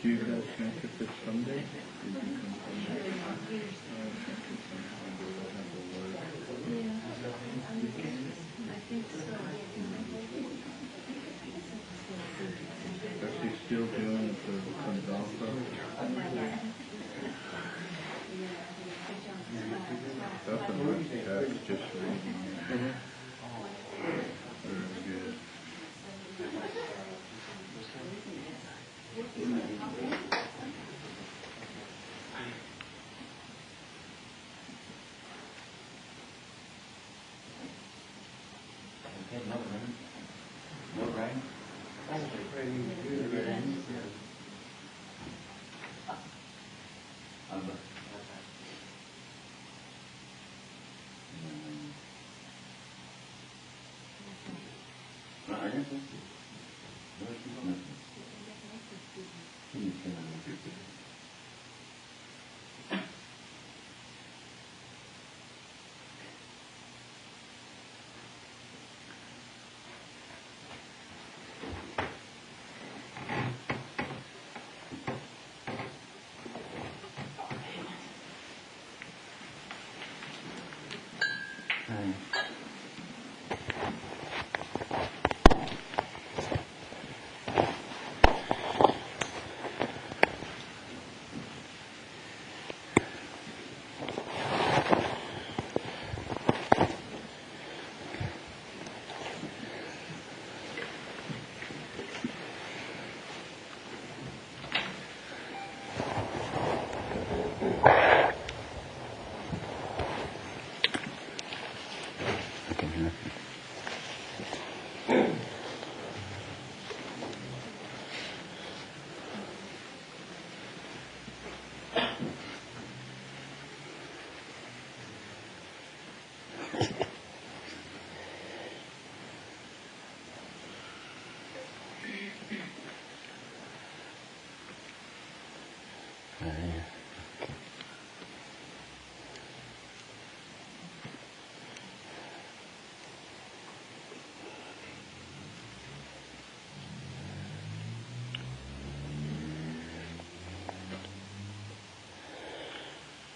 Do you guys make it this Sunday? Did you come from Is he still doing the Kandalpa? That's a nice text, just reading. Very good. No rain?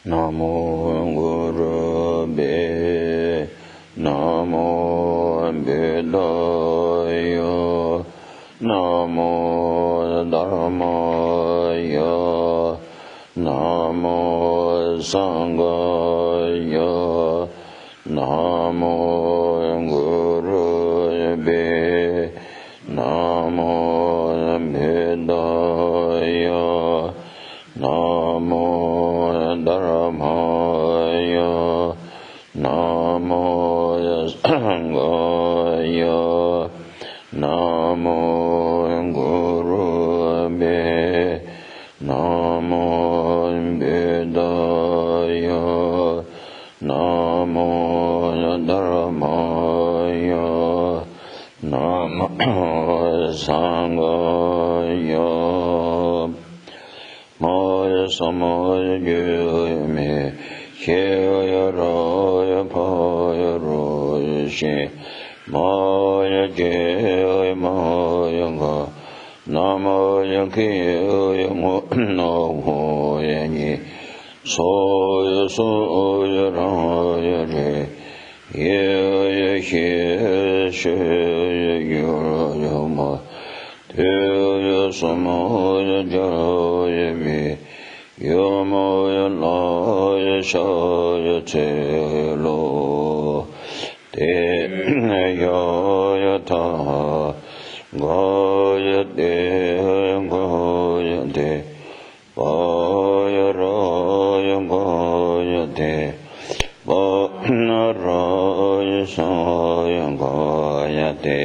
Namo Guru Be Namo Buddhaya Namo Dharmaya Namo Sanghaya Namo Guru Be Namo Buddhaya Namo Dharmaya Namo Sanghaya Namo Guru Be Namo Buddhaya Namo Dharmaya Namo Sanghaya Maya Samaya Gyame Shaya Raya Paya Raya She Maya Jaya Maya Ga Namaya Kaya Namo Yani Soya Soya Raya Re Yaya Shaya Shaya Gyaya Ma Taya Samaya Jaya Mi Yamaya Laya Shaya Telo Te Yaya Ta Gaya De Gaya De Vaya Raya Gaya De Raya Sayangayate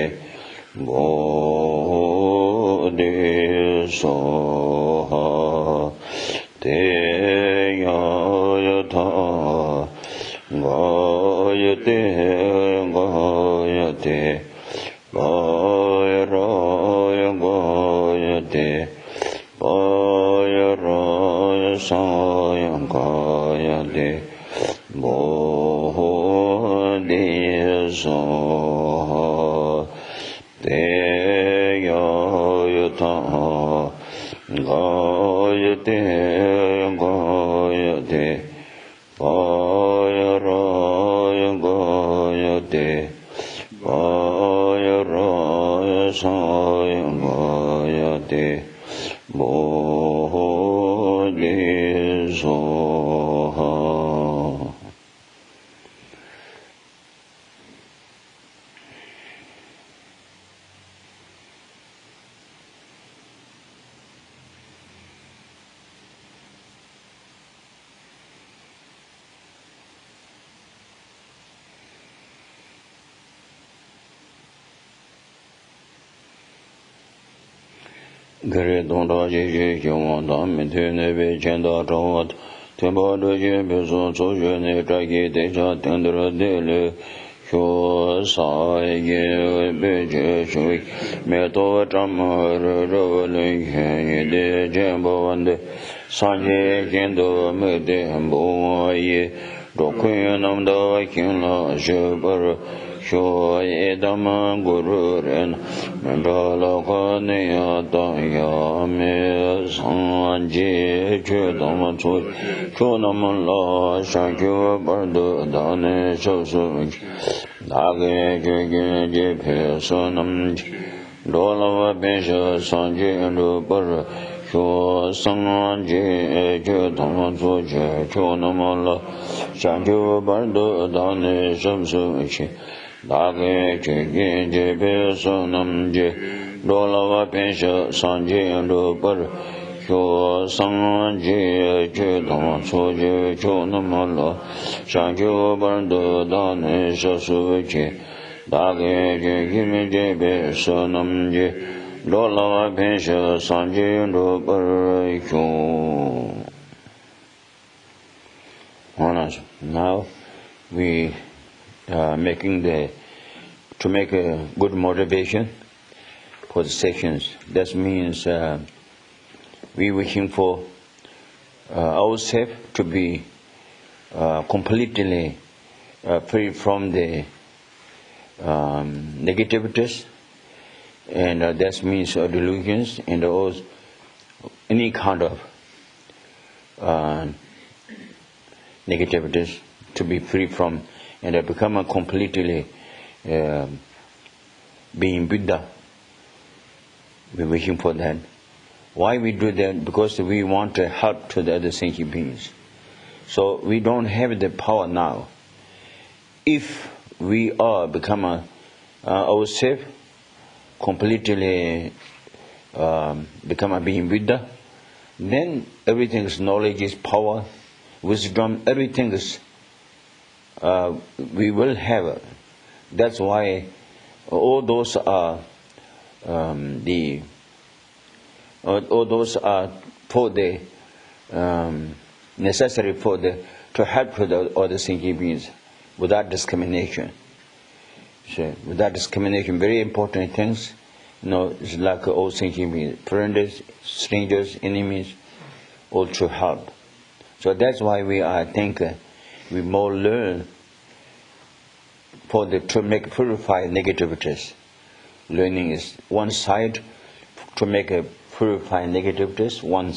Bodhi Soha Te Yayata Gayate Gayate Gaya Raya Gayate Gaya Raya Sayangayate Bodhi Soha Te Yayata Gayate Gayate Gaya Raya Gayate Gaya Raya Sayangayate Bodhi Soha. Gare Donda Jeje Kyonda Mintune Chenda Chawat Temba Doje Beso Sojene Traki Deja Tendra Dele Kyo Sai Ye Beje Shui Meto Tamar Rovale Kenye De Jembo Wande Sanje Kendo Mede Mbo Ye Dokwe Namda Kinla Shebar Kyo Edama Guru Ren Mandala Kane Ataya Me Sanje Chedama Choi Chonamala Shakyo Bardo Dane Shosu Dage Jege Jepe Sonam Dolava Besha Sanje Rupar Kyo Sanje Chedama Choi Chonamala Shakyo Bardo Dane Shosu Dage Jege Jepe Sonam Dolava Besha Sanje Rupar Kyo Sanje Chedama Choi Chonamala Shakyo Bardo Dane Shosu Dage Jege Jepe Sonam Dolava Besha Sanje Rupar Kyo. Now we making to make a good motivation for the sections. That means we wishing for ourselves to be completely free from the negativities, and that means delusions and also any kind of negativities to be free from, and become a completely being Buddha. We're wishing for that. Why we do that? Because we want to help to the other sentient beings. So we don't have the power now. If we are become ourselves completely become a being Buddha, then everything is knowledge, is power, wisdom, everything is we will have. That's why all those are all those are for the necessary for the to help to the other thinking beings without discrimination. So without discrimination, very important things. It's like all thinking beings, friends, strangers, enemies, all to help. So that's why I think we more learn to make purify negativities. Learning is one side to make a purify negativities. One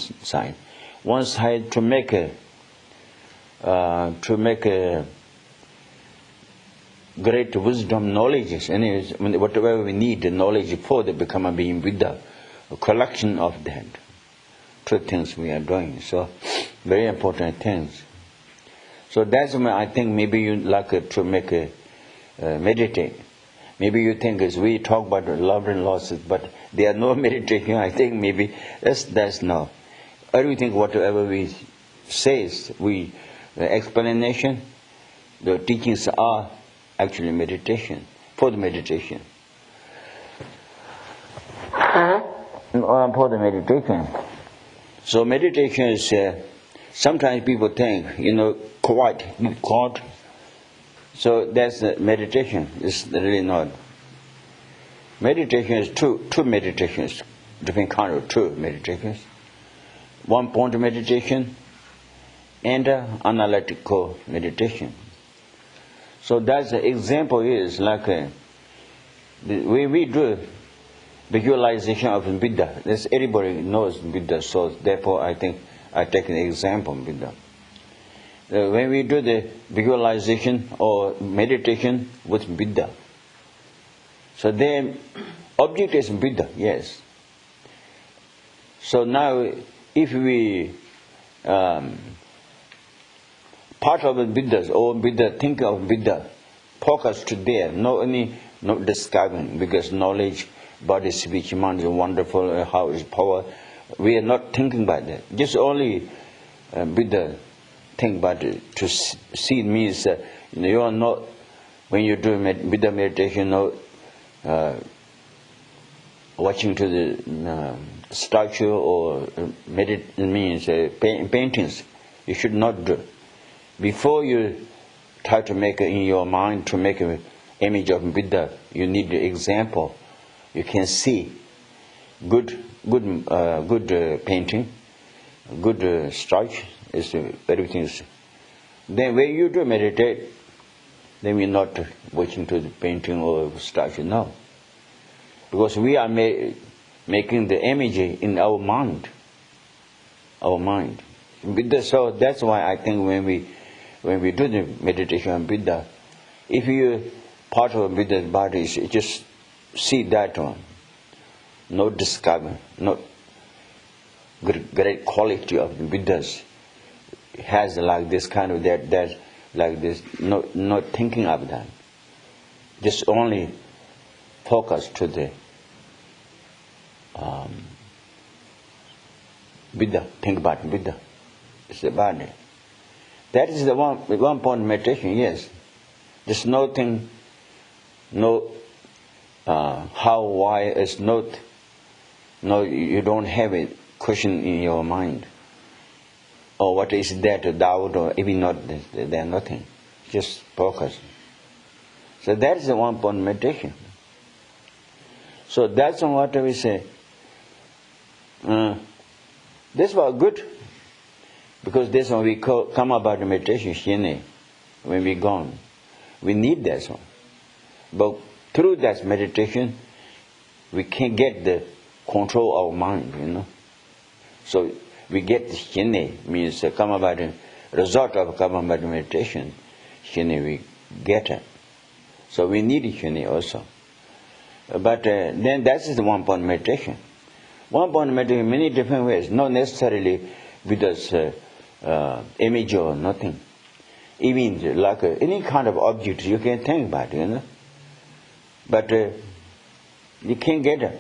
side to make a great wisdom knowledge. Anyways, whatever we need the knowledge for the become a being Buddha, a collection of that. Two things we are doing. So very important things. So that's why I think maybe you like to make a meditate. Maybe you think as we talk about love and losses, but there are no meditation. I think maybe that's no. Everything whatever we say, we explanation The teachings are actually meditation, for the meditation. For the meditation. So meditation is, sometimes people think, quiet. So that's the meditation. It's really not. Meditation is two meditations, different kind of two meditations. One point meditation and analytical meditation. So that's the example is like the way we do visualization of Buddha. This everybody knows Buddha, so therefore I think I take an example of Buddha. When we do the visualization or meditation with Buddha, so the object is Buddha, yes. So now if we part of the Buddhas or Buddha, think of Buddha, focus to there, no discovering, because knowledge, body, speech, mind is wonderful, how is power. We are not thinking about that. Just only Buddha think about it. To see means you are not, when you do Buddha meditation, watching to the statue or means paintings. You should not do. Before you try to make in your mind to make an image of Buddha, you need the example. You can see good painting, good statue. Everything is. Then when you do meditate, then we're not watching to the painting or statue. No, because we are making the image in our mind. Our mind. Buddha, so that's why I think when we do the meditation on Buddha, if you part of Buddha's body, you just see that one. No discovery, no great quality of the Buddha's has like this kind of that like this. Not thinking of that. Just only focus to the Buddha. Think about Buddha. It's the body. That is the one point meditation. Yes, there's nothing, no how, why. It's not. No, you don't have a question in your mind. Or what is that doubt, or even not? There nothing. Just focus. So that is the one point meditation. So that's what we say. This was good. Because this one we come about the meditation, shine, when we're gone. We need that one. But through that meditation, we can get the control of our mind, So we get the shine, means come about the result of come about the meditation, shine we get it. So we need shine also. But then that is the one point meditation. One point meditation, many different ways, not necessarily Buddha's image or nothing. Even like any kind of object you can think about, But you can't get a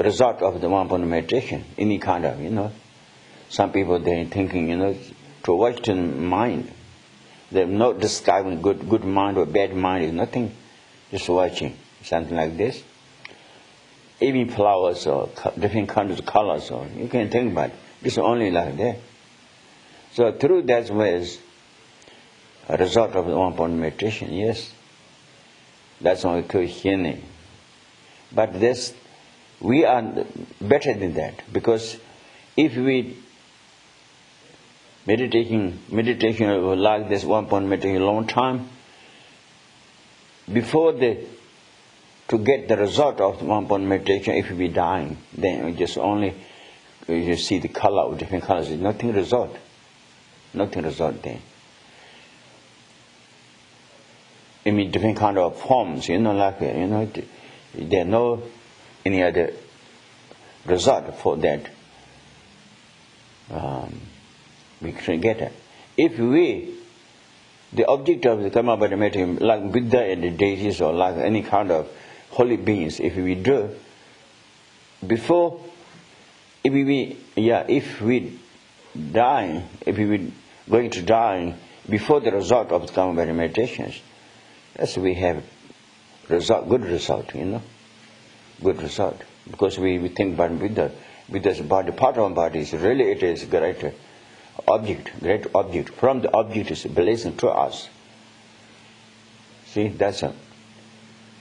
result of the one point meditation, any kind of, Some people they're thinking, to watch the mind. They're not describing good mind or bad mind is nothing. Just watching something like this. Even flowers or different kinds of colors, or you can think about it. It's only like that. So through that ways, a result of the one point meditation, yes. That's what we call healing. But this, we are better than that, because if we meditation like this one point meditation a long time, before to get the result of the one point meditation, if we dying, then we just only you see the color of different colors. Nothing result. Nothing result there. I mean different kind of forms, like there are no any other result for that. We can get it. If the object of the Karma Body meditation, like Buddha and the deities or like any kind of holy beings, if we do, before, if we die, if we going to die, before the result of the Karma body meditations, yes, we have good result, good result. Because we think about Buddha's body, part of our body is really, it is great object. From the object is a blessing to us. See, that's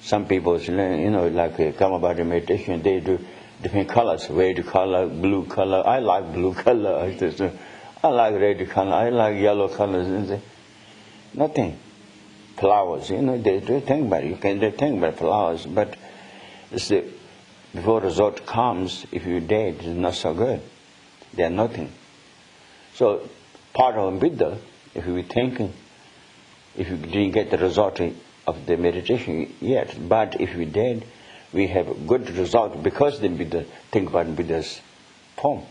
some people, like Karma body meditation, they do different colors, red color, blue color. I like blue color. I like red color. I like yellow colors. Nothing. Flowers, they do think about it. You can think about flowers, but before result comes, if you dead, it's not so good. They are nothing. So, part of Buddha, if you thinking, if you didn't get the result of the meditation yet, but if we did, we have a good result because the Buddha think about Buddha's form.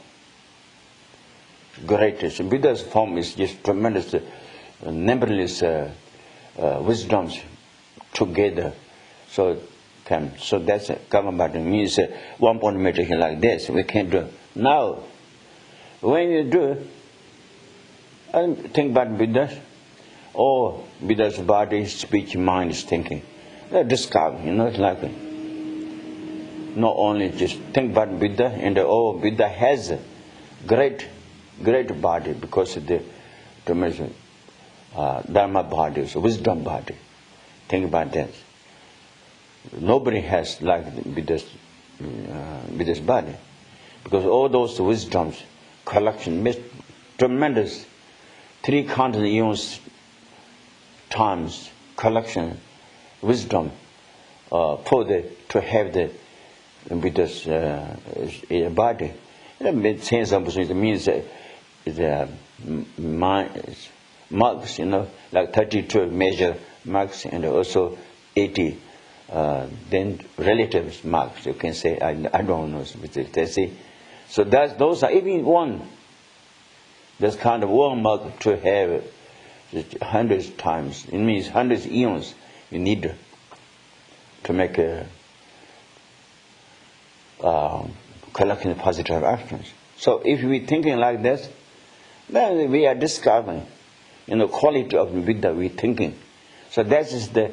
Greatest. Buddha's form is just tremendous, numberless wisdoms together. So that's Karma body means one point meditation like this. We can do. Now, when you do, and think about Buddha, Buddha's body, speech, mind is thinking. Discover, it's like not only just think about Buddha and Buddha has a great body because of the tremendous Dharma body, so wisdom body. Think about that. Nobody has like Buddha's body, because all those wisdoms collection, tremendous 300 eons times collection wisdom to have the Buddha's body. It means the marks, like 32 major marks and also 80 then relative marks. You can say I don't know. So those are even one. This kind of one mark to have hundreds times. It means hundreds eons you need to make a collecting positive actions. So if we thinking like this, then we are discovering, quality of the Buddha we thinking. So that is the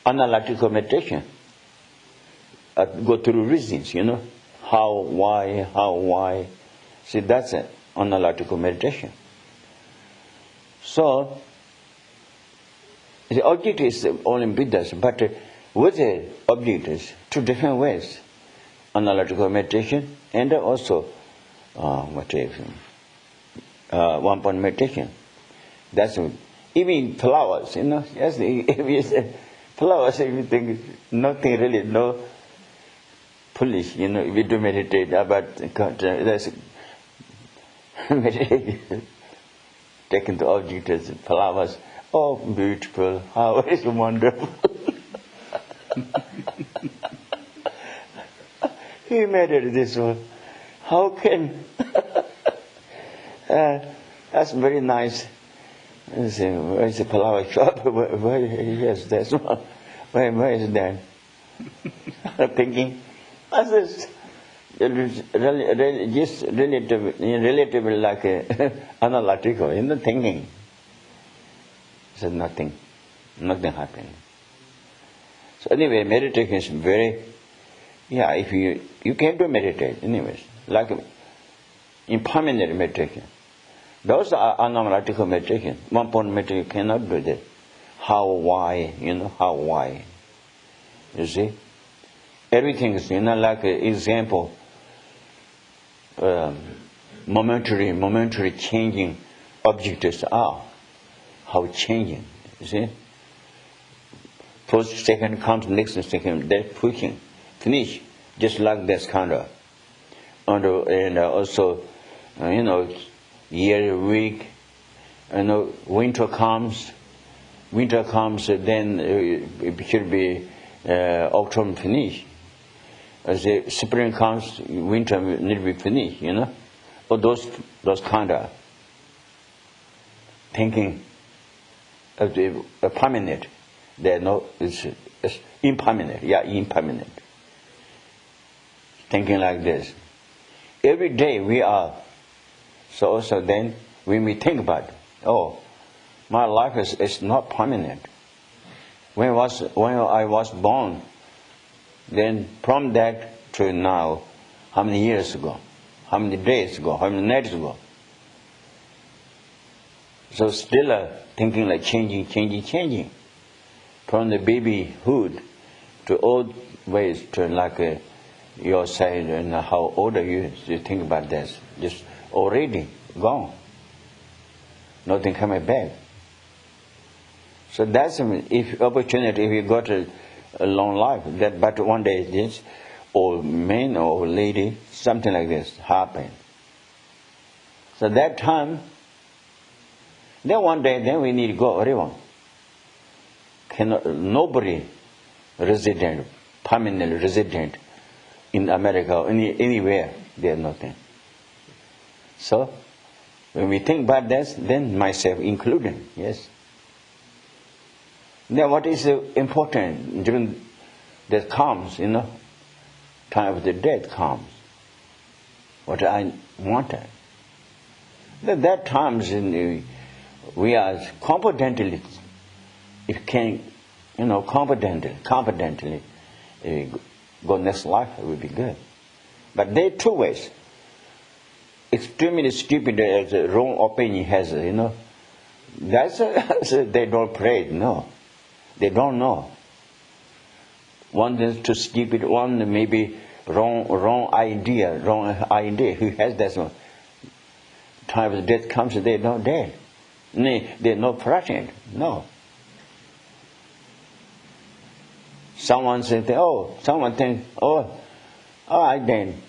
analytical meditation. Go through reasons, how, why. See, that's an analytical meditation. So, the object is only Buddha's, but with the object is two different ways. Analytical meditation and also one-point meditation. That's even flowers, Yes, if flowers, if you think nothing really, no foolish, if you do meditate about that's meditation. Taking the object as flowers. Oh, beautiful! How is wonderful! He made it this one. How can? That's very nice. Where is the flower shop? Yes, that's one. Where is that? I'm thinking, just relatively like analytical, thinking. So nothing happened. So anyway, meditation is very, if you can do meditate anyways, like impermanent meditation. Those are analytical meditation. One point meditation you cannot do that. How, why, how, why. You see? Everything is, like an example, momentary changing objects are. How changing, you see? First second comes, next second, that's pushing. Finish, just like this kind of. And also, year, week, winter comes, then it should be autumn finish. As the spring comes, winter need to be finished, Or those kind of thinking of the permanent. It's impermanent. Impermanent. Thinking like this. Every day we are. So also then when we think about it, oh, my life is not permanent. When I was born, then from that to now, how many years ago, how many days ago, how many nights ago? So still thinking like changing. From the babyhood to old ways to like your side and how old are you? You think about this. Just already gone. Nothing coming back. So that's if opportunity, if you got a long life, that but one day this old man or old lady, something like this happen. So that time, then one day, then we need to go everyone. Nobody resident, permanent resident in America or anywhere, there's nothing. So when we think about this, then myself included, yes. Now what is important during that comes, time of the death comes. What I wanted. That times we are competently, if can, competently go next life, it will be good. But there are two ways. Extremely stupid, wrong opinion has, that's they don't pray, no. They don't know. One is too stupid, one maybe wrong idea. Who has that one? Time of death comes, they're not dead. They're not present. No. Someone thinks, I then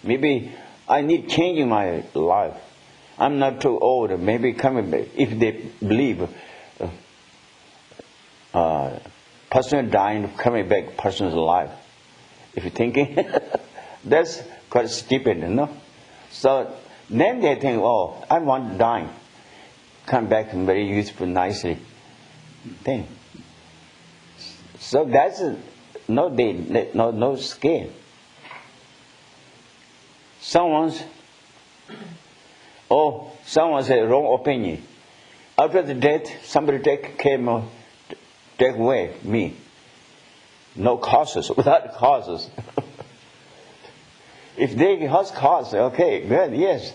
maybe I need changing my life. I'm not too old. Maybe coming back. If they believe person dying, coming back, person's alive. If you're thinking, that's quite stupid, So then they think, I want to die. Come back very useful, nicely. Thing. So that's no scale. Someone said wrong opinion. After the death, somebody take away me. No causes, without causes. If they has cause, okay, good, yes.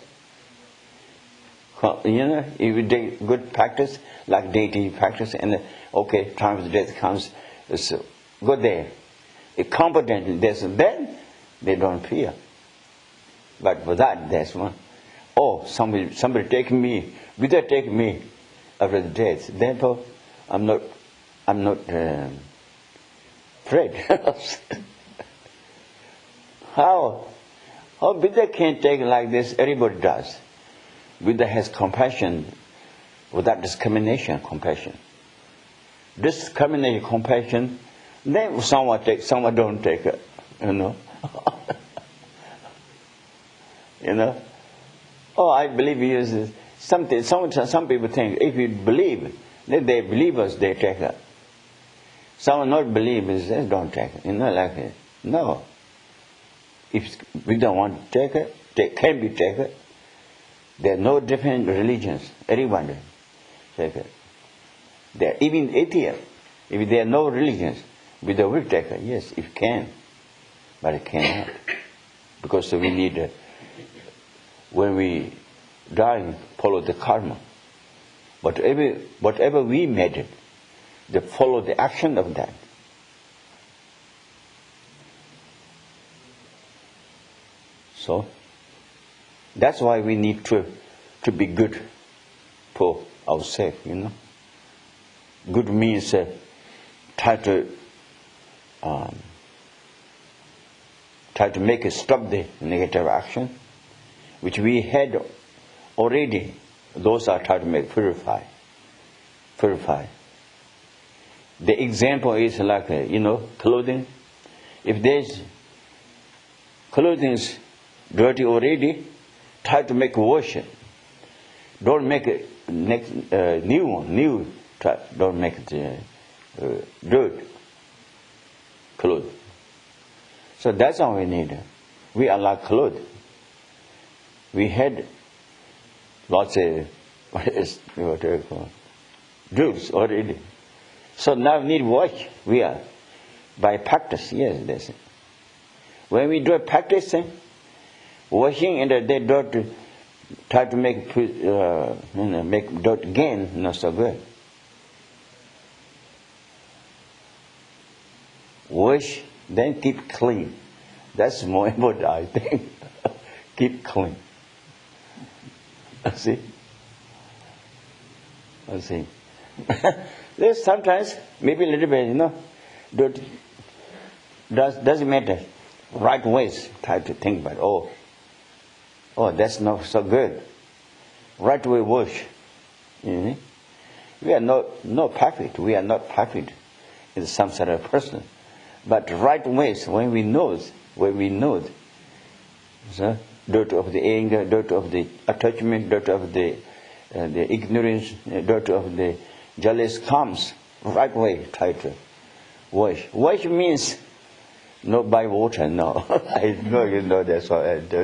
If you do good practice, like deity practice, and time of death comes, it's good there. If competent, then they don't fear. But for that, there's one. Somebody take me, without taking me after the death. Therefore, I'm not afraid. How Buddha can't take like this? Everybody does. Buddha has compassion without discrimination. Compassion. Discrimination, compassion. Then someone take, someone don't take it. I believe he is something. Some people think if you believe, then they believe us, they take it. Someone not believe is don't take it. Like it. No. If we don't want to take it, can be taken. There are no different religions. Everyone take it. There are even atheists. If there are no religions, we will take it. Yes, if can, but it cannot, because we need. When we die, follow the karma. Whatever we made it, they follow the action of that. So that's why we need to be good for ourselves, Good means try to make it stop the negative action, which we had already. Those are trying to make purify. The example is like clothing. If there's clothing is dirty already, try to make wash it. Don't make it new one. Don't make it dirt clothes. So that's all we need. We are like clothes. We had lots of what do you call rules already. So now we need watch. We are by practice. Yes, that's it. When we do practice, washing and they don't try to make don't gain, not so good. Wash, then keep clean. That's more important, I think. Keep clean. See? There's sometimes, maybe a little bit, doesn't matter. Right ways, try to think about, oh, that's not so good. Right way wash. We are not perfect. We are not perfect in some sort of person. But right ways, when we know, so, dirt of the anger, dirt of the attachment, dirt of the ignorance, dirt of the jealous comes, right way, try to wash. Wash means not by water, no. I know you know that's what I do.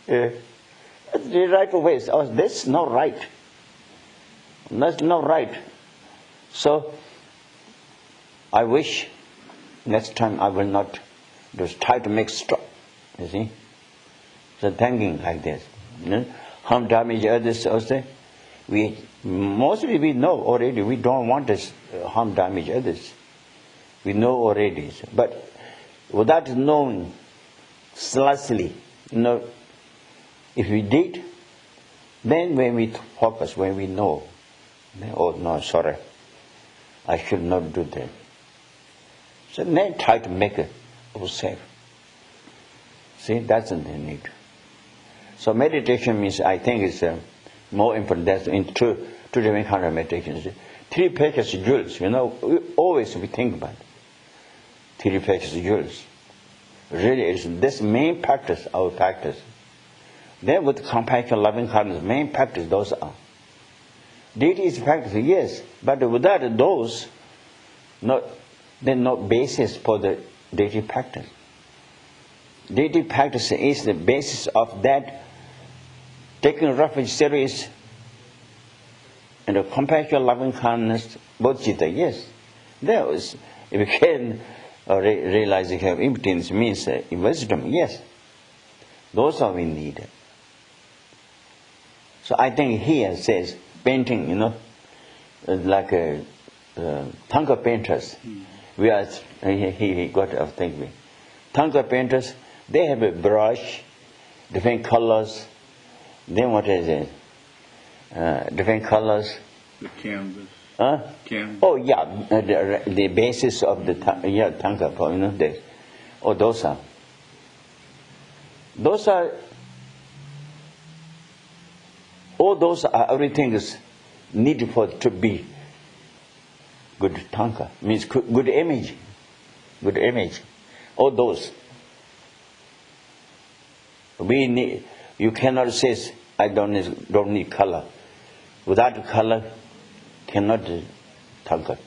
The right ways. Oh, that's not right. That's not right. So, I wish next time I will not just try to make stop. You see? So thinking like this. Harm, damage others also. Mostly we know already. We don't want to harm, damage others. We know already. But without knowing slightly, if we did, then when we focus, when we know, then, oh no, sorry, I should not do that. So then try to make it safe. See, that's the need. So meditation means, I think it's more important. That's in two different kinds of meditations. 3 precious jewels, always we think about 3 precious jewels. Really, it's this main practice, our practice. Then with compassion, loving kindness, main practice, those are. Deity is practice, yes, but without those, there's no basis for the deity practice. Deity practice is the basis of that taking refuge series and the compassion, loving kindness, bodhicitta, yes. There is, if you can realize you have impotence means wisdom, yes. Those are we need. So I think here says painting, like Thangka painters. We are, he got of thinking. Thangka painters, they have a brush, different colors. Then what is it? Different colors. The canvas. Canvas. Oh yeah, the basis of the Thangka, this. Oh, those are. All those are everything is needed for to be good Thangka, means good image. Good image. All those. We need. You cannot say I don't need color. Without color, cannot Thangka.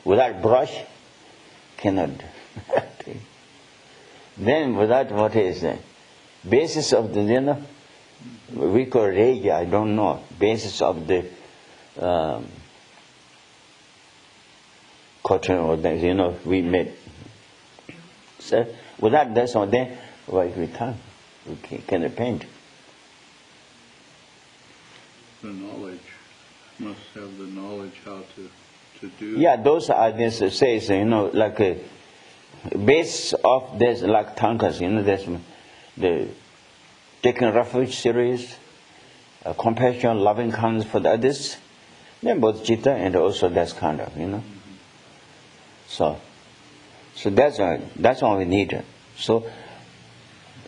Without brush, cannot. Then without what is the basis of the we call regia, I don't know. Basis of the cotton or that, we made. So without this or that, we can't. We can paint. The knowledge. Must have the knowledge how to do. Yeah, those are this says, like a base of this, like Thangkas, there's the taking refuge series, compassion, loving kindness for the others, then both citta and also that's kind of, So that's all we need. So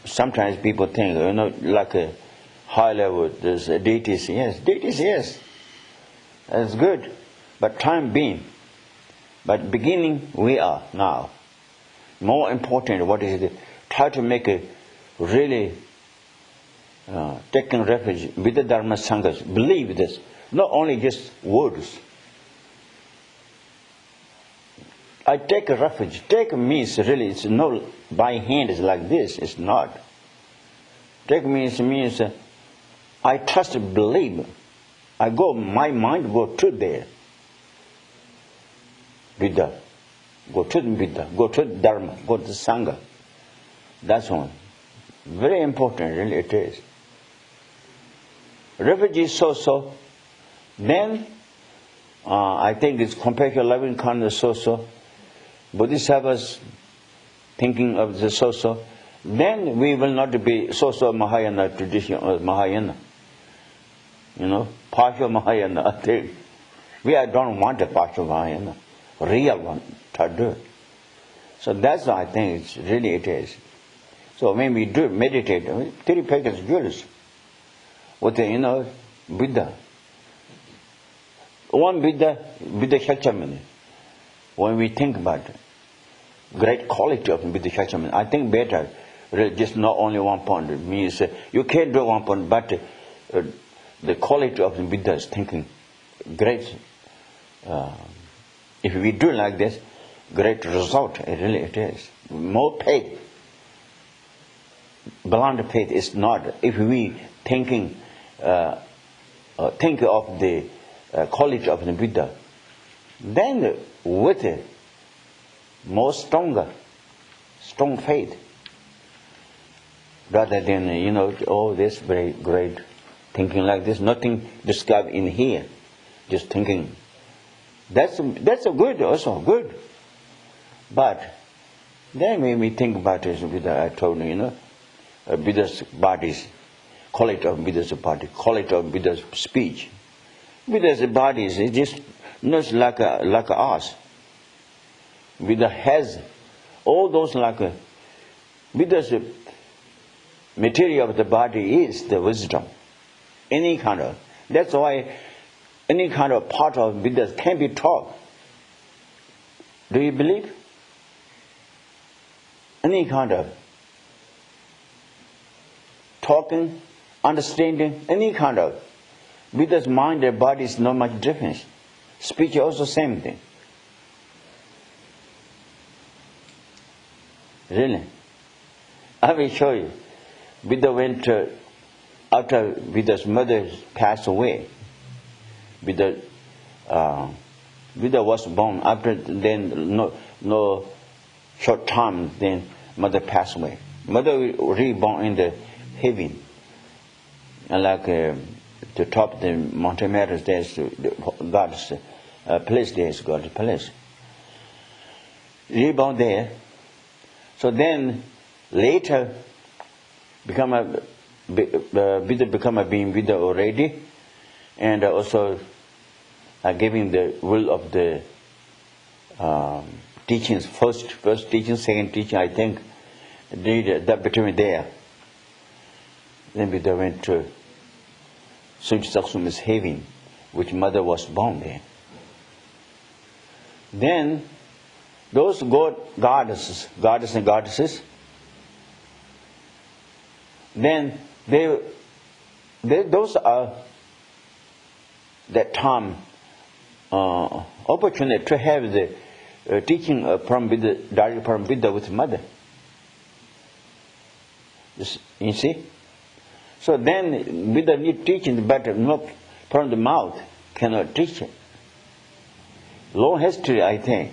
sometimes people think, like a high level, there's deities, yes, that's good, but time being, but beginning we are now. More important, what is it? Try to make a really taking refuge with the Dharma Sanghas. Believe this, not only just words. I take a refuge. Take means really, it's not by hand, it's like this, it's not. Take means I trust, believe. My mind go to there. Buddha. Go to the Buddha. Go to the Dharma. Go to the Sangha. That's one. Very important, really it is. Refugees so. Then, I think it's compassion, loving kindness so. Bodhisattvas thinking of the so. Then we will not be so Mahayana tradition or Mahayana. Partial Mahayana, I think. We don't want a partial Mahayana. Real one, Tadu. So that's why I think it is. So when we do meditate, 3 pages jewels with Buddha. One Buddha Shakyamuni. When we think about it, great quality of Buddha Shakyamuni, I think better, really just not only one point. It means you can't do one point, but the quality of the Buddha's thinking, great. If we do like this, great result, it is. More faith. Blind faith is not. If we think of the quality of the Buddha, then with it, more strong faith, rather than this very great thinking like this, nothing described in here, just thinking. That's a good, also good. But then when we think about it, Buddha, I told you, Buddha's bodies, quality of Buddha's body, quality of Buddha's speech. Buddha's bodies is just not like us. Buddha has all those Buddha's material of the body is the wisdom. Any kind of. That's why any kind of part of Buddha can be taught. Do you believe? Any kind of talking, understanding, any kind of. Buddha's mind and body is not much difference. Speech also same thing. Really? I will show you. Buddha went after Buddha's mother passed away. Buddha was born. After then, no short time, then mother passed away. Mother reborn in the heaven, like the top of the mountain matters. There's God's place. There's God's place. Reborn there. So then later Buddha become a being Buddha already, and also giving the will of the teachings, first teaching, second teaching, I think, did that between there. Then Buddha went to Sujisakshumi's heaven, which mother was born there. Then those goddesses and goddesses, then those are that time opportunity to have the teaching from Buddha, directly from Buddha with mother. You see? So then Buddha need teaching, but not from the mouth, cannot teach it. Long history, I think.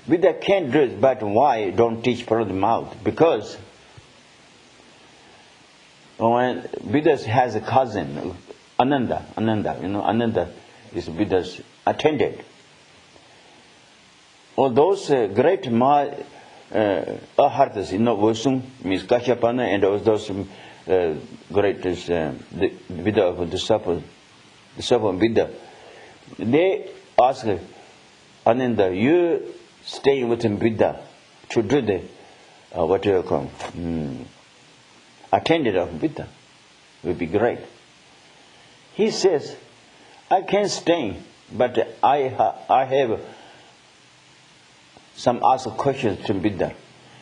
Buddha can do it, but why don't teach from the mouth? Because when Buddha has a cousin, Ananda, Ananda is Buddha's attendant. All those great Ahartas, Vosum means Kashyapana, and all those great the Buddha of the disciple of Buddha, they ask Ananda, you stay with Buddha to do the what do you call attendant of Buddha, would be great. He says, I can stay, but I have some ask questions to Buddha.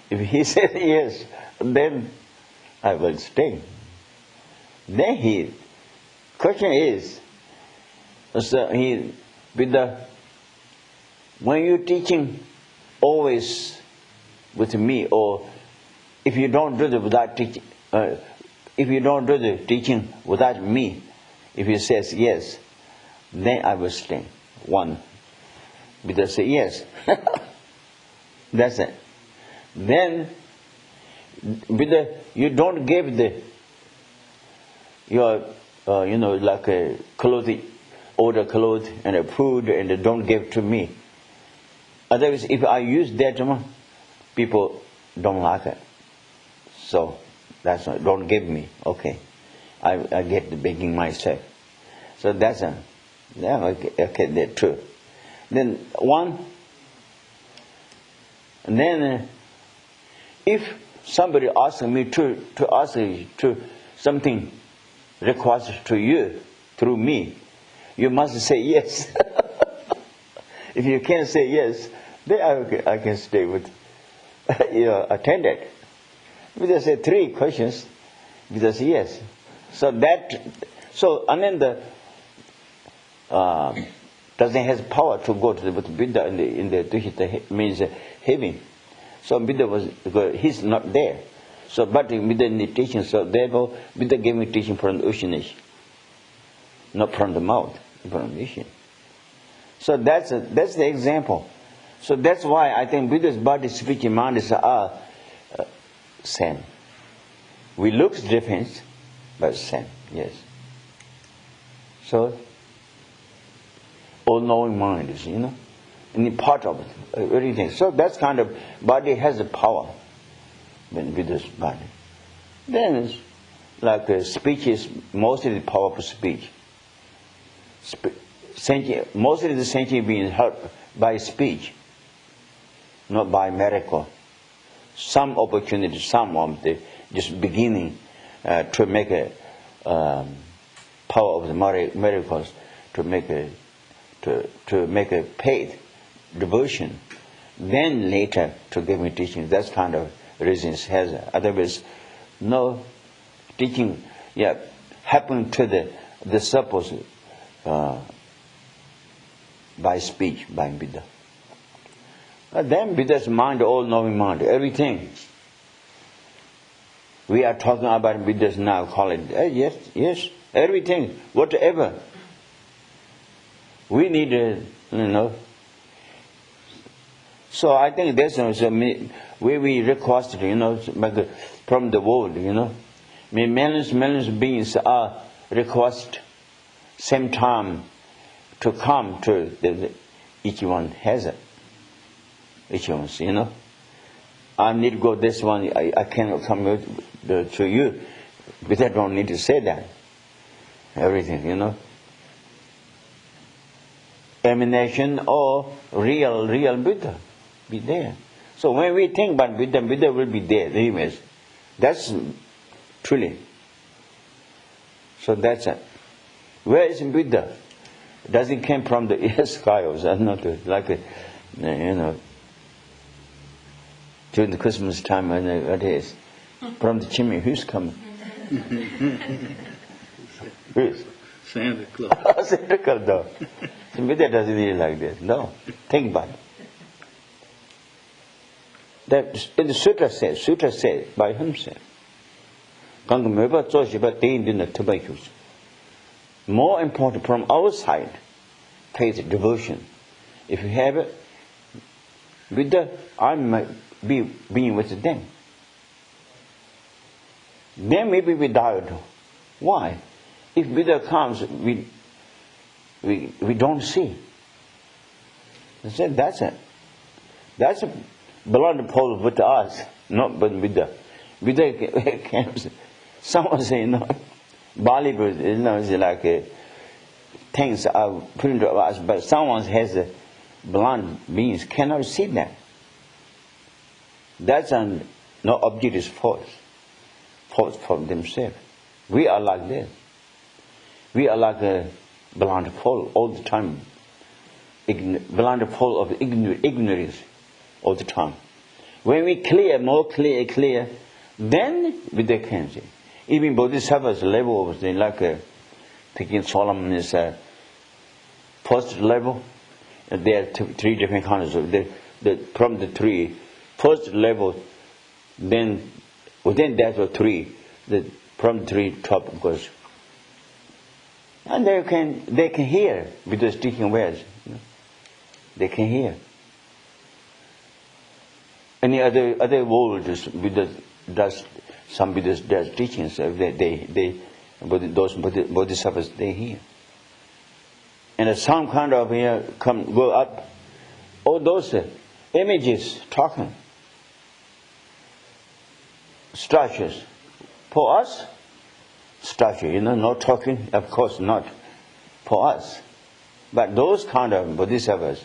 If he says yes, then I will stay. Then question is, Buddha, when you're teaching always with me, or if you don't do it without teaching, if you don't do the teaching without me, if he says yes, then I will stay. One. Buddha say yes. That's it. Then Buddha, you don't give your like a clothing, order clothes and a food, and don't give to me. Otherwise, if I use that, people don't like it. So that's not, don't give me. Okay, I get the begging myself. So that's okay, that's true. Then one. And then if somebody asks me to ask to something request to you through me, you must say yes. If you can't say yes, then I can stay with your attendant. Buddha said 3 questions. Buddha said yes. And then the doesn't have power to go to the Buddha in the Duhita means heaven. So Buddha he's not there. So but Buddha need teaching. So therefore Buddha gave me teaching from the ocean, not from the mouth, from the ocean. So that's the example. So that's why I think Buddha's body, speech, and mind are same. We look different, but same. Yes. So all-knowing mind is, any part of it, everything. So that kind of body has a power when Buddha's body. Then it's like speech is mostly the powerful speech. Mostly the sentient beings help by speech, not by miracle. Some opportunity, some of the just beginning to make a power of the miracles, to make a paid devotion, then later to give me teaching. That's kind of reasons has. Otherwise, no teaching. Yeah, happen to the disciples by speech, by Buddha. Then Buddha's mind, all-knowing mind, everything. We are talking about Buddha's now, call it, yes, everything, whatever. We need, So I think that's where we requested, from the world, millions beings are requested same time to come to each one has it. Each one's, I need to go this one, I cannot come to you. But I don't need to say that. Everything, Emanation or real Buddha be there. So when we think about Buddha, Buddha will be there, the image. That's truly. So that's it. Where is Buddha? Does it come from the sky or not? Like during the Christmas time, what it is? From the chimney, who's coming? Who's? Santa Claus. Santa Claus, no. So Buddha doesn't really like this. No. Think about it. That in the sutra says by himself. More important from our side, faith, devotion. If you have it, Buddha, I might be being with them. Then maybe we die. Why? If Buddha comes, we don't see. I said that's it. That's a blood pole with us, not with Buddha. Buddha comes. Someone say Bali is like things are put into us, but someone has a blind beings cannot see that. That's no object is false from themselves. We are like this. We are like a blind pole all the time. Blind pole of ignorance all the time. When we more clear, then Buddha can see. Even Bodhisattva's level of taking Solomon is first level. There are 3 different kinds of from the 3 first level. Then within that 3, the from tree top goes. And they can hear Buddha's teaching words. They can hear. Any other words Buddha does, some Buddhas does teachings, those bodhisattvas, they hear. And some kind of go up, all those images talking, structures. For us, structure, not talking, of course not for us. But those kind of bodhisattvas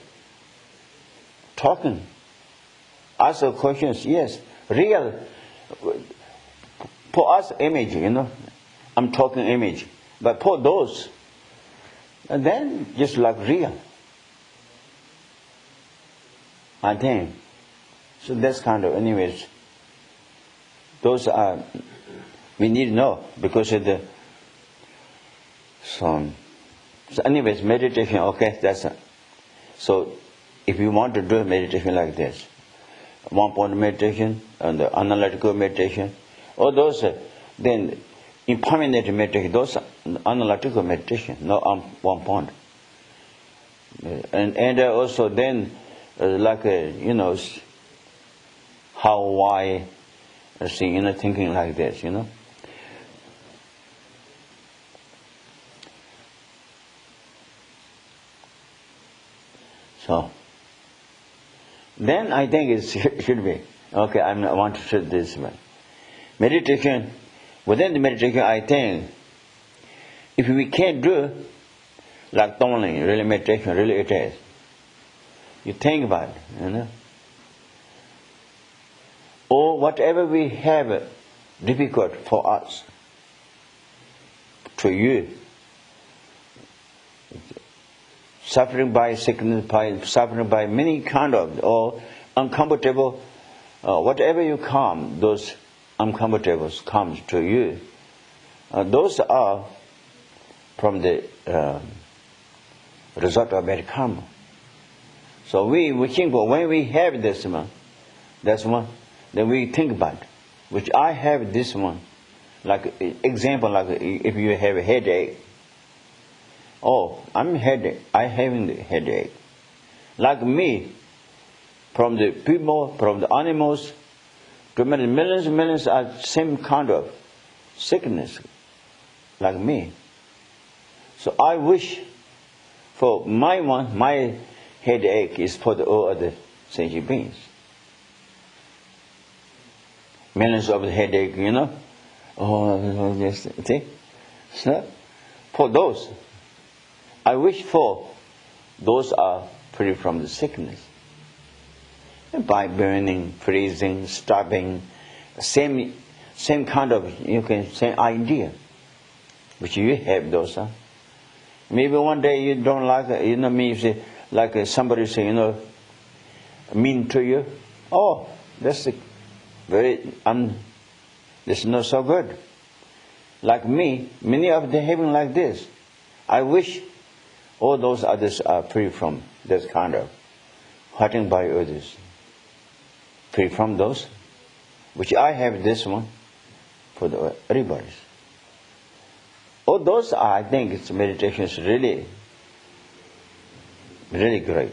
talking, ask questions, yes, real. For us, image, I'm talking image. But for those, and then just like real. I think. So that's kind of, anyways, those are, we need to know because of the, so anyways, meditation, okay, that's it. So if you want to do meditation like this, one-point meditation and the analytical meditation, all those, then impermanent meditation, those are analytical meditation, not one point. And also then, how, why, thinking like this, So, then I think it should be, okay, I want to show this one. Meditation, within the meditation, I think, if we can't do like tunneling, really meditation, really it is. You think about it, Or whatever we have difficult for us, to you, suffering by sickness, suffering by many kind of, or uncomfortable, whatever you come, those uncomfortables comes to you. Those are from the result of bad karma. So we think for when we have this one, that's one, then we think about, which I have this one. Like example, like if you have a headache, I'm having the headache. Like me, from the people, from the animals, to millions are same kind of sickness, like me. So I wish for my headache is for the all other sentient beings. Millions of the headache, yes, see? So, for those, I wish for those are free from the sickness. By burning, freezing, starving, same kind of, you can say, idea, which you have those. Maybe one day you don't like, me, say, like somebody say, mean to you. Oh, that's very, this is not so good. Like me, many of them having like this. I wish all those others are free from this kind of hurting by others. Free from those, which I have this one for everybody's. All those are, I think, its meditation is really, really great.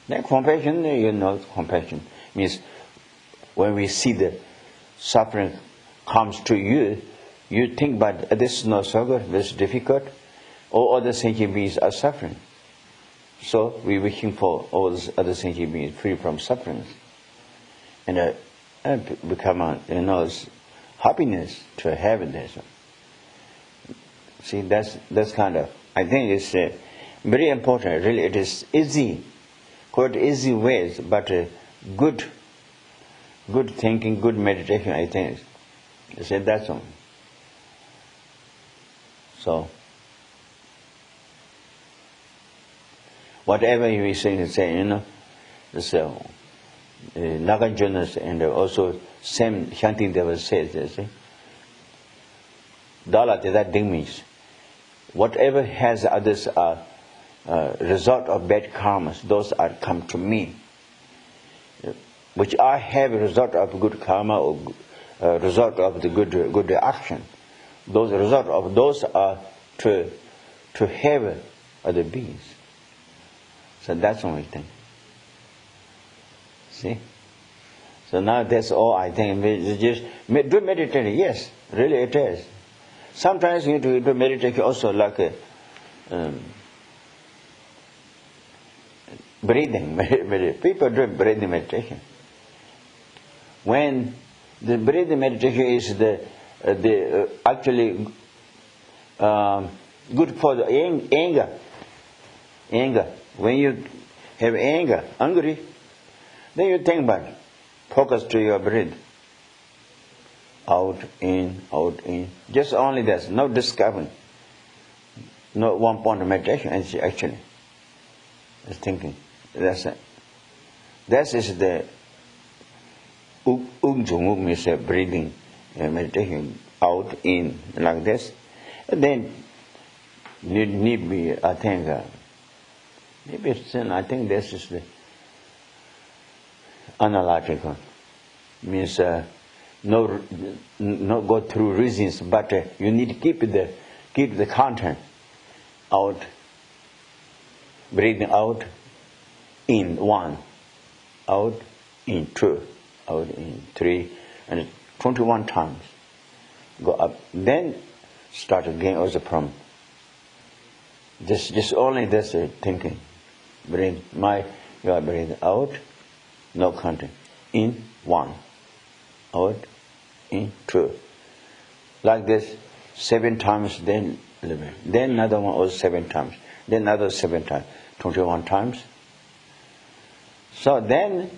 Then compassion, compassion means when we see the suffering comes to you, you think, but this is not so good, this is difficult. All other sentient beings are suffering. So we're wishing for all those other sentient beings free from suffering. And become happiness to have this. See, that's kind of, I think it's very important. Really, it is easy, quite easy ways, but good thinking, good meditation, I think. I said that's all. So, whatever you say, this Nagarjuna's and also same Shantideva says, you see. Dala, that thing means, whatever has others result of bad karmas, those are come to me. Which I have a result of good karma or result of the good action. Those result of those are to have other beings. So that's the only thing. See? So now that's all I think. Just do meditation. Yes, really it is. Sometimes you do meditation also like breathing. People do breathing meditation. When the breathing meditation is the actually good for the anger. Anger. When you have anger, angry, then you think about it. Focus to your breath. Out, in, out, in. Just only that. No discovering. No one point of meditation actually. It's thinking. That's it. That is the Ung is breathing meditation. Out, in, like this. And then need be, I think, maybe it's, I think this is the analogical. Means no go through reasons, but you need to keep the content out, breathing out, in one, out, in two, out, in three, and 21 times. Go up, then start again also from just only this thinking. You are breathing out, no content. In, one. Out, in, two. Like this, 7 times, then 11. Then another one also 7 times. Then another 7 times. 21 times. So then,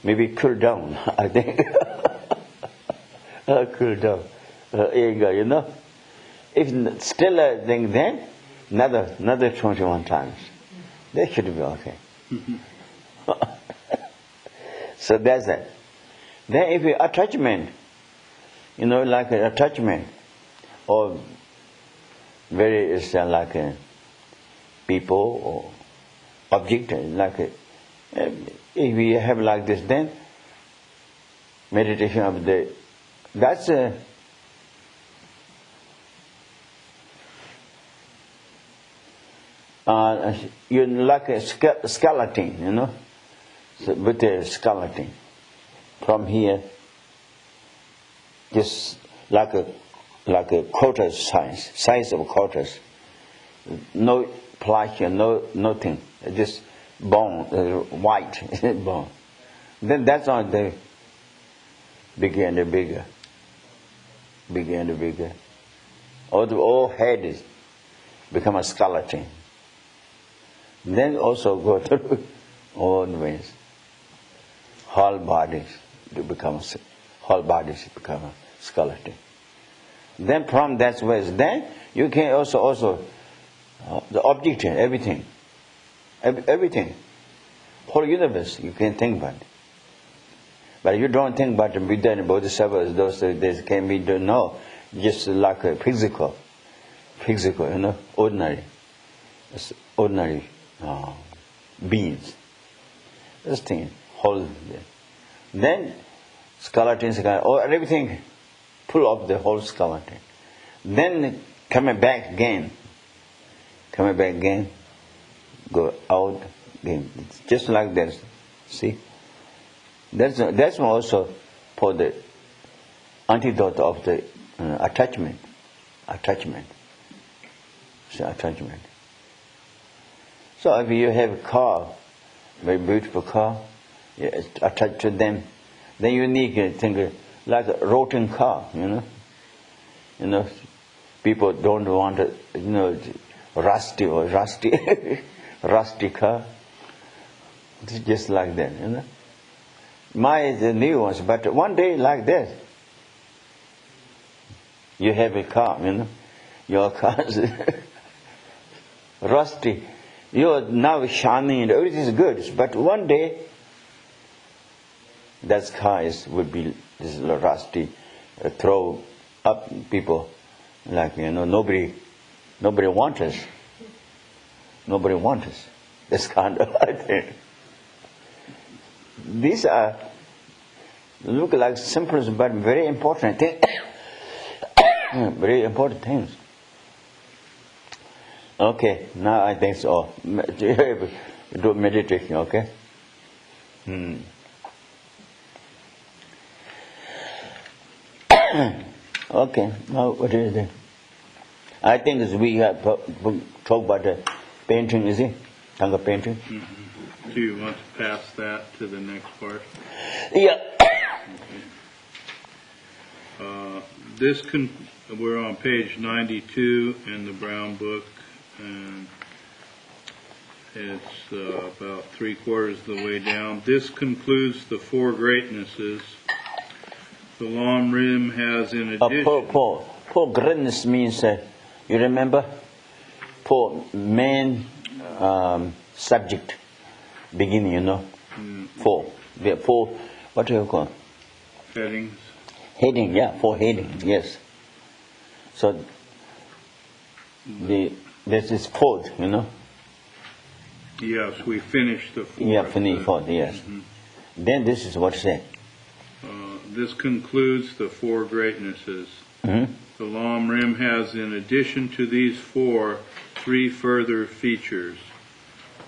maybe cool down, I think. Cool down. Anger, you know. If still a thing, then another 21 times. That should be okay. So that's it. Then if you attachment, like an attachment, or very like a people or object, like if you have like this, then meditation of that's you like a skeleton, so with a skeleton. From here, just like a quarters size of quarters. No plaster, no nothing. Just bone, white bone. Then that's on the bigger and bigger. Bigger and bigger. All head is become a skeleton. Then also go through all ways. Whole bodies become a skeleton. Then from that ways, then you can also the object, everything, whole universe you can think about it. But you don't think about the Buddha and Bodhisattvas. Those days can be no, just like a physical, ordinary beings. This thing, whole. Then skeletons, or everything, pull up the whole skeleton. Then coming back again, go out again. It's just like this. See, that's also for the antidote of the attachment. So attachment. So if you have a car, very beautiful car, you attach to them, then you need to think like a rotten car, people don't want rusty rusty car. It's just like that, Mine is the new ones, but one day like this, you have a car, your car is rusty. You're now shining and everything is good, but one day that car would be this rusty, throw up people like nobody wants us. Nobody wants us. This kind of thing. These are Look like simple but very important thing. Very important things. Okay, now I think so. Do meditation, okay? Okay, now what is it? I think we have talk about the painting, is it? Tanga painting? Do you want to pass that to the next part? Yeah. Okay. We're on page 92 in the Brown Book, and it's about 3/4 of the way down. This concludes the four greatnesses. The Lam Rim has in addition... Four greatness means, you remember? Four main subject beginning, you know? Four. The four, what do you call? Headings. Heading, yeah, four headings, yes. So, this is fourth, you know? Yes, we finished the fourth. Yeah, finish fourth, yes. Then this is what say. This concludes the four greatnesses. The Lam Rim has, in addition to these four, three further features.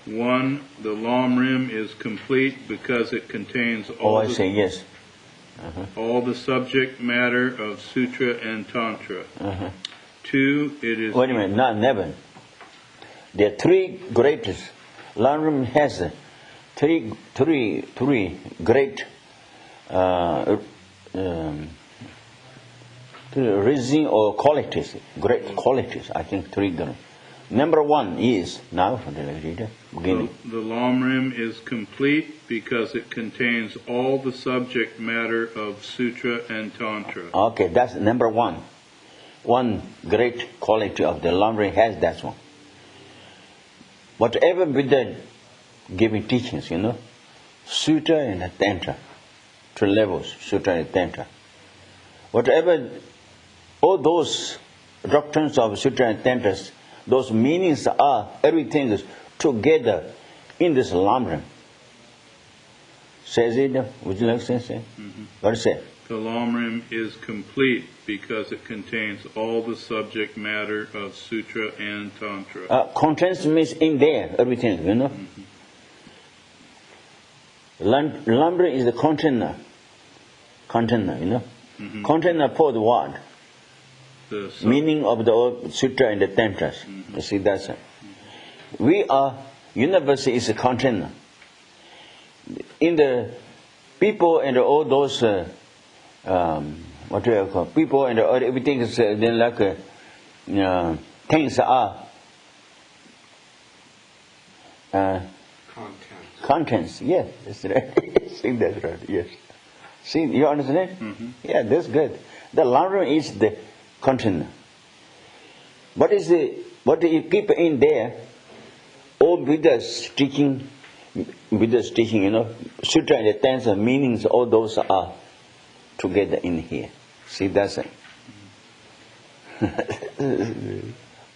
1, the Lam Rim is complete because it contains all the subject matter of Sutra and Tantra. 2, it is... Wait a minute, not never. There are three greatest. Lam Rim has three great reason or qualities, great qualities. I think three great. Number 1 is, now, beginning. The Lam Rim is complete because it contains all the subject matter of Sutra and Tantra. Okay, that's number 1. One great quality of the Lam Rim has that one. Whatever Buddha giving teachings, you know, Sutra and Tantra, 2 levels, Sutra and Tantra. Whatever, all those doctrines of Sutra and Tantras, those meanings are, everything is together in this Lam Rim. Says it, would you like to say? What do you say? The Lam Rim is complete because it contains all the subject matter of Sutra and Tantra. Contents means in there, everything, you know. Lam Rim is the container, you know. Container for the what? The meaning of the Sutra and the Tantras. You see, that's it. We are, universe is a container. In the people and all those, what do you call, people and everything is then like things are contents. Yes, that's right. See, that's right. Yes. See, you understand? Yeah, that's good. The Lam Rim is the container. What you keep in there? All Buddha's teaching, you know, Sutra and the Tantra meanings, all those are together in here. See, that's it.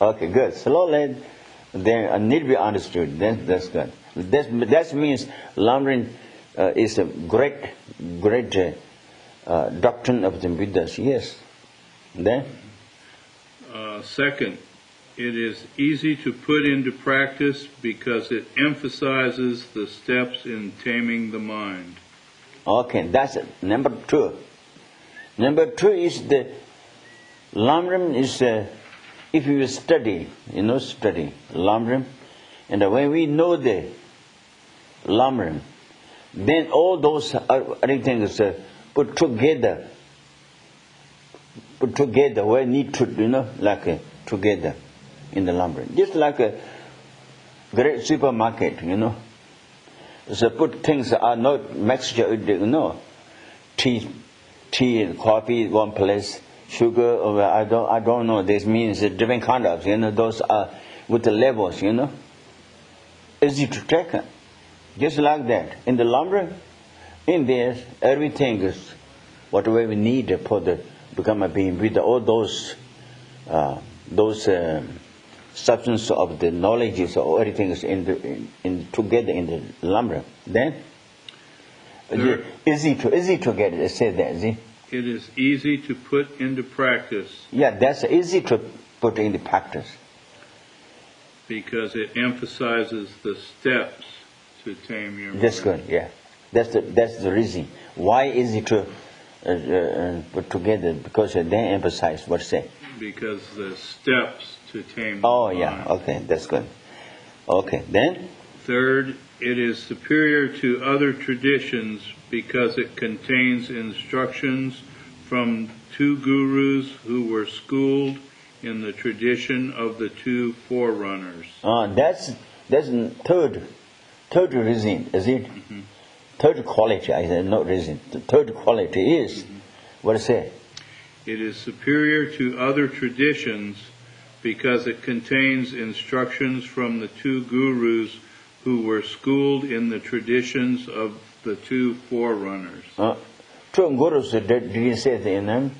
Okay, good. Slowly, then need to be understood. That's good. That means Lam Rim is a great doctrine of the Buddhas. Yes. Then? Second, it is easy to put into practice because it emphasizes the steps in taming the mind. Okay, that's it. Number 2. Number 2 is the Lam Rim is, if you study Lam Rim, and when we know the Lam Rim, then all those other things put together, we need to, you know, like together in the Lam Rim. Just like a great supermarket, you know. So put things are not mixture, you know. Tea and coffee one place, sugar, or I don't know. This means different kind of, you know. Those are with the levels, you know. Easy to take. Just like that. In the Lam Rim, in there, everything is whatever we need for the become a being with all those substance of the knowledge or everything is in together in the Lam Rim. Then Easy to get it. Say that. See? It is easy to put into practice. Yeah, that's easy to put into practice. Because it emphasizes the steps to tame your mind. That's good. Yeah, that's the reason. Why easy to put together? Because they emphasize what say. Because the steps to tame the mind. Yeah. Okay, that's good. Okay, then? Third, it is superior to other traditions because it contains instructions from two gurus who were schooled in the tradition of the two forerunners. That's third reason, is it? Mm-hmm. Third quality, I said, not reason. The third quality is, what I say? It is superior to other traditions because it contains instructions from the two gurus who were schooled in the traditions of the two forerunners. Two gurus, did you say the name?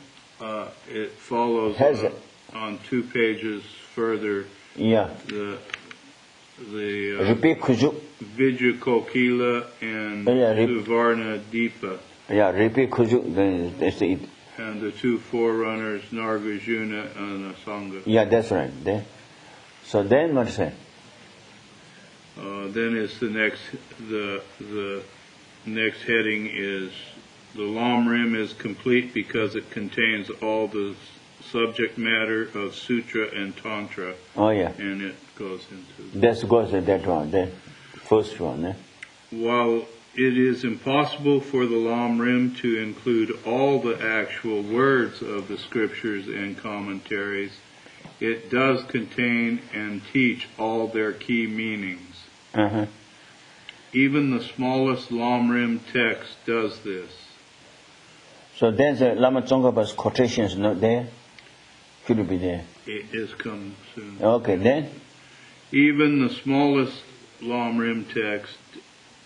It follows on 2 pages further. Yeah. The Vijay Kokila and Suvarna Deepa. Yeah, Ripi Kujuk, that's it. And the two forerunners, Nargajuna and Asanga. Yeah, that's right. So then what say? Then it's the next heading is the Lam Rim is complete because it contains all the subject matter of Sutra and Tantra. Oh yeah. And it goes into that one, the first one. Eh? While it is impossible for the Lam Rim to include all the actual words of the scriptures and commentaries, it does contain and teach all their key meanings. Uh-huh. Even the smallest Lam Rim text does this. So then the Lama Tsongkhapa's quotation is not there? Should it be there? It is coming soon. Okay, then? Even the smallest Lam Rim text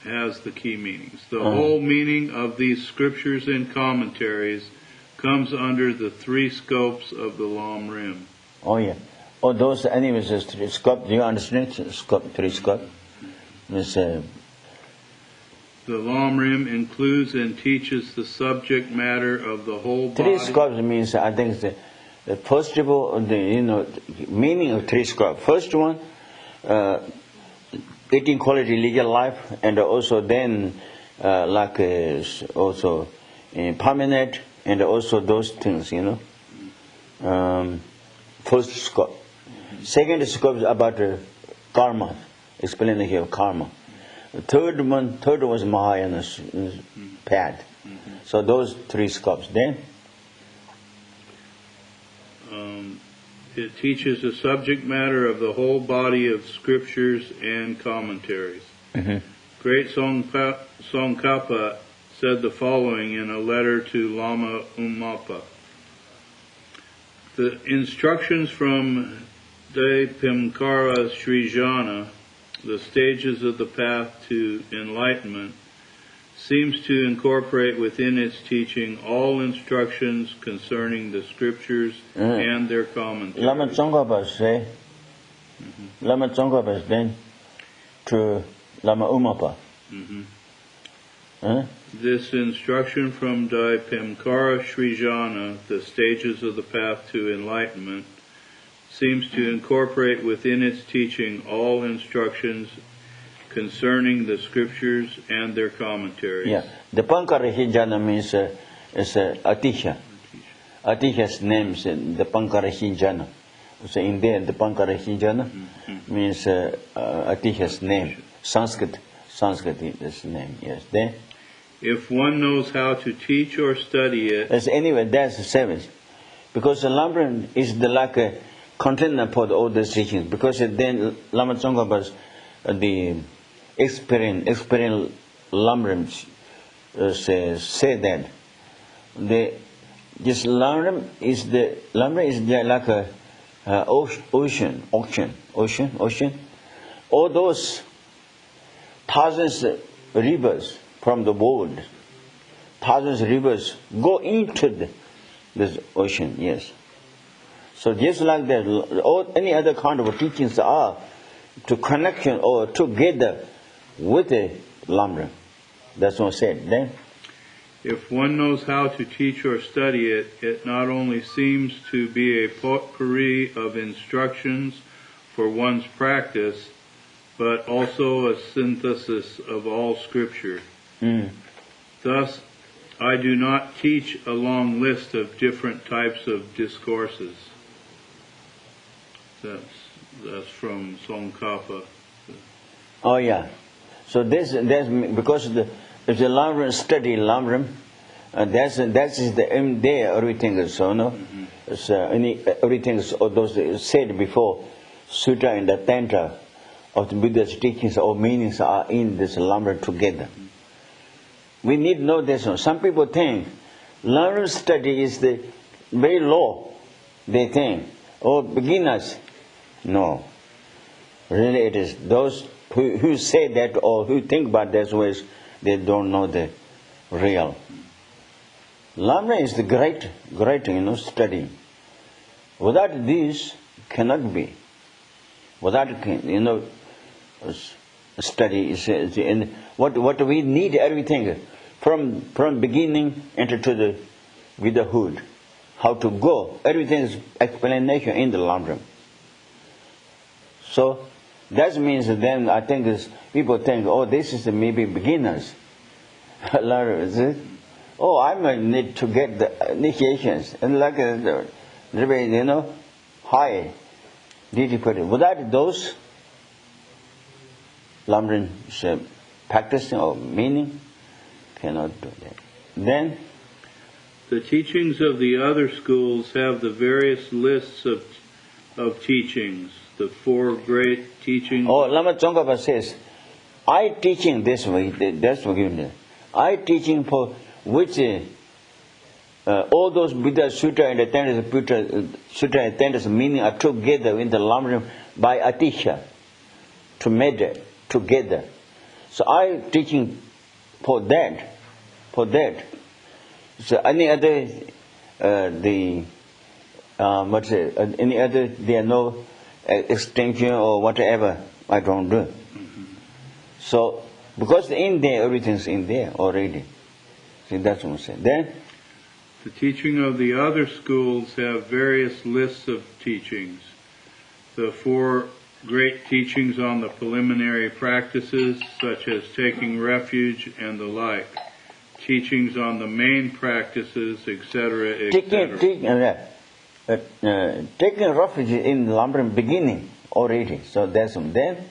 has the key meanings. The whole meaning of these scriptures and commentaries comes under the 3 scopes of the Lam Rim. Oh yeah. Oh, those anyways, 3 scope. Do you understand? 3 scope. The Lam Rim includes and teaches the subject matter of the whole body. 3 scopes means, I think, the first of all, meaning of 3 scopes. First one, 18 quality legal life, and also then also permanent, and also those things, First scope. Second scope is about karma, explaining here karma. The third was Mahayana's path. So those 3 scopes. Then it teaches the subject matter of the whole body of scriptures and commentaries. Mm-hmm. Great Tsongkhapa said the following in a letter to Lama Ummapa. The instructions from Daipimkara Srijana, the stages of the path to enlightenment, seems to incorporate within its teaching all instructions concerning the scriptures and their commentaries. Lama Tsongkhapa say, Lama Tsongkhapa then to Lama Ummapa. This instruction from Daipimkara Srijana, the stages of the path to enlightenment, seems to incorporate within its teaching all instructions concerning the scriptures and their commentaries. Yeah, the Pankara Hijana means is Atisha. Atisha's name is the Pankara Hijana. So in there, the Pankara Hijana means Atisha's name. Sanskrit is the name. Yes, there. If one knows how to teach or study it. Anyway, that's the 7th, because the Lam Rim is like a container for all these teachings. Because then Lama Tsongkhapa's the experience Lam Rim say that this Lam Rim is like a ocean. All those thousands of rivers from the world, thousands of rivers go into this ocean. Yes. So just like that, all any other kind of teachings are to connection or together with the Lam Rim. That's what said. Then, if one knows how to teach or study it, it not only seems to be a potpourri of instructions for one's practice, but also a synthesis of all scripture. Thus, I do not teach a long list of different types of discourses. That's from Tsongkhapa. oh yeah. So that's because if the Lam Rim study Lam Rim, that is the aim there. Everything is so no. Everything is all those said before, Sutta and the Tantra of the Buddha's teachings or meanings are in this Lam Rim together. We need to know this one. Some people think Lam Rim study is the very low. They think, oh, beginners. No. Really it is. Those who say that or who think about that ways, they don't know the real. Lam Rim is the great, study. Without this, cannot be. Without, study is what we need everything from beginning into to the Buddhahood. How to go, everything is explanation in the Lam Rim. So that means then I think people think, oh, this is maybe beginners. Oh, I might need to get the initiations and like high. Did you put it? Without those Lam Rim practicing or meaning, cannot do that. Then the teachings of the other schools have the various lists of teachings, the four great teachings. Oh, Lama Tsongkhapa says, I teaching this way, that's forgiveness. I teaching for which all those Buddha Sutra and the Sutra and Tantra's meaning are together in the Lam Rim by Atisha, to meditate together. So I teaching for that. So any other any other there are no extension or whatever I don't do. So because in there everything's in there already. See, that's what I'm saying. Then the teaching of the other schools have various lists of teachings. The four great teachings on the preliminary practices, such as taking refuge and the like. Teachings on the main practices, etc., etc. Taking refuge in Lam Rim beginning already. So that's then.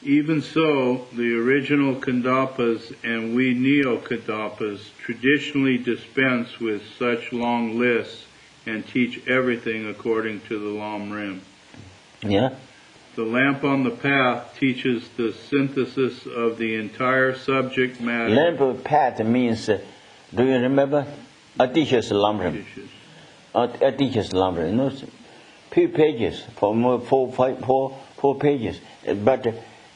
Even so, the original Kandapas and we Neo-Kandapas traditionally dispense with such long lists and teach everything according to the Lam Rim. Yeah. The Lamp on the Path teaches the synthesis of the entire subject matter. Lamp on the Path means, do you remember? Atisha's Lam Rim. Atisha's Lam Rim. Few pages, four pages. But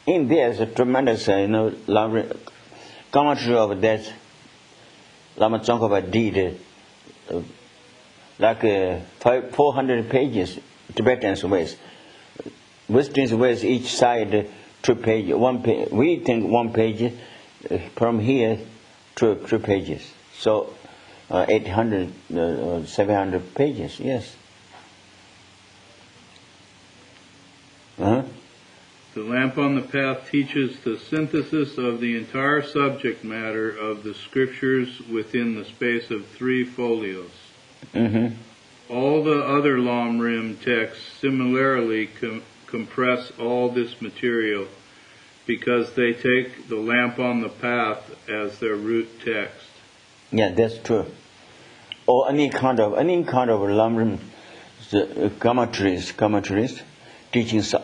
in there is a tremendous, Lam Rim, commentary of that. Lama Tsongkhapa did like 400 pages, Tibetan ways. Western ways, each side 2 pages. 1 page. We think 1 page from here to 2 pages. So 800, 700 pages. Yes. The Lamp on the Path teaches the synthesis of the entire subject matter of the scriptures within the space of 3 folios. All the other Lam Rim texts similarly compress all this material because they take the Lamp on the Path as their root text. Yeah, that's true. Or any kind of Lam Rim commentaries, teachings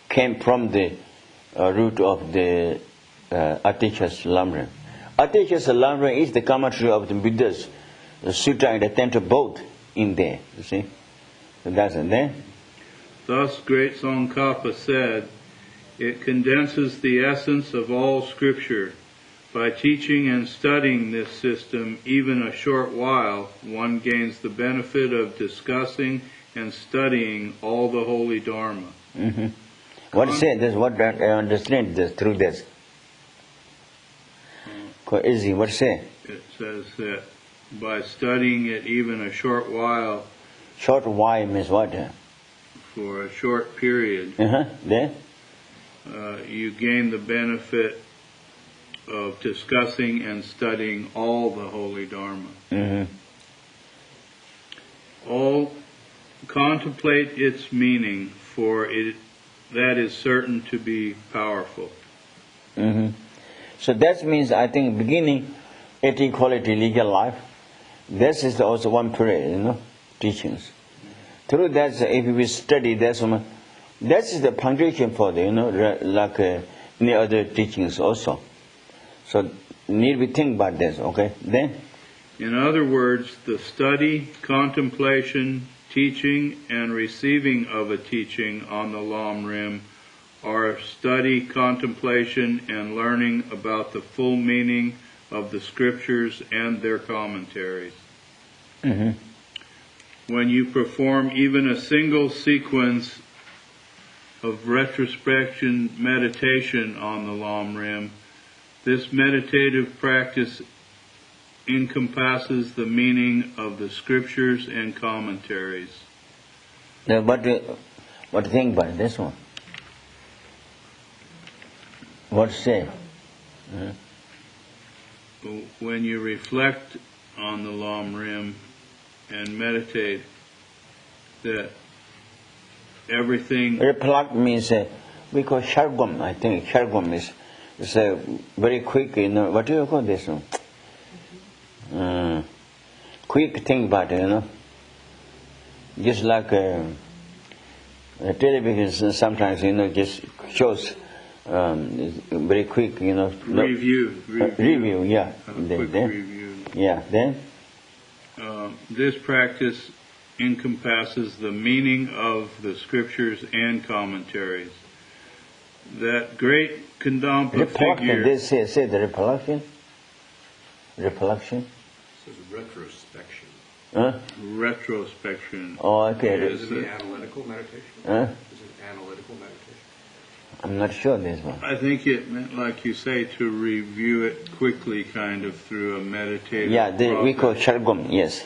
came from the root of the Atisha's Lam Rim. Atisha's Lam Rim is the commentary of the Buddha's the Sutra and the Tantra both in there. You see, so that's in there. Thus, Great Tsongkhapa said, it condenses the essence of all Scripture. By teaching and studying this system even a short while, one gains the benefit of discussing and studying all the holy Dharma. What it says, this is what I understand this, through this. Quite easy. What say? It says that by studying it even a short while, Short while means what? for a short period, Then? you gain the benefit of discussing and studying all the holy Dharma. All contemplate its meaning, for that is certain to be powerful. So that means, I think, beginning at equality legal life, this is also one period, teachings. Through that, if we study that is the foundation for the, like any other teachings also. So need we think about this, okay? Then? In other words, the study, contemplation, teaching, and receiving of a teaching on the Lam Rim are study, contemplation, and learning about the full meaning of the scriptures and their commentaries. When you perform even a single sequence of retrospection meditation on the Lam Rim, this meditative practice encompasses the meaning of the scriptures and commentaries. Now, what do you think about this one? What say? When you reflect on the Lam Rim and meditate, that everything... Reflect means, we call shargum, I think. Shargum is very quick, what do you call this one? Quick think about it, Just like television sometimes, just shows very quick, Review, yeah. Quick review. Yeah, then? This practice encompasses the meaning of the scriptures and commentaries. That great Kadampa figure... They say the recollection? Recollection? So the retrospection. Retrospection. Oh, okay. Is it the analytical meditation? Is it analytical meditation? I'm not sure this one. I think it meant, like you say, to review it quickly, kind of through a meditative Yeah, we call process. shargum, yes.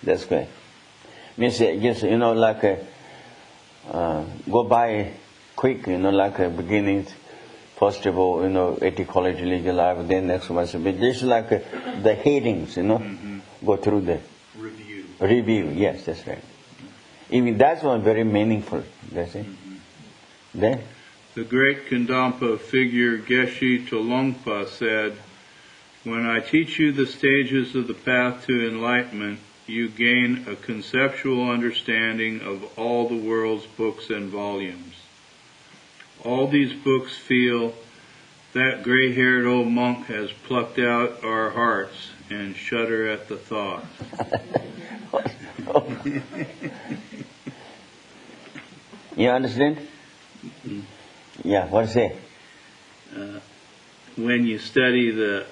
That's great. Means just, like go by quick, like beginning, first of all, equality, legal life, then next one. But just like the headings, go through the review. Yes, that's right. Even that one very meaningful. That's it. Then? The great Kadampa figure Geshe Tsultim said, "When I teach you the stages of the path to enlightenment, you gain a conceptual understanding of all the world's books and volumes. All these books feel that gray-haired old monk has plucked out our hearts and shudder at the thought." You understand? Yeah, what is it? When you study the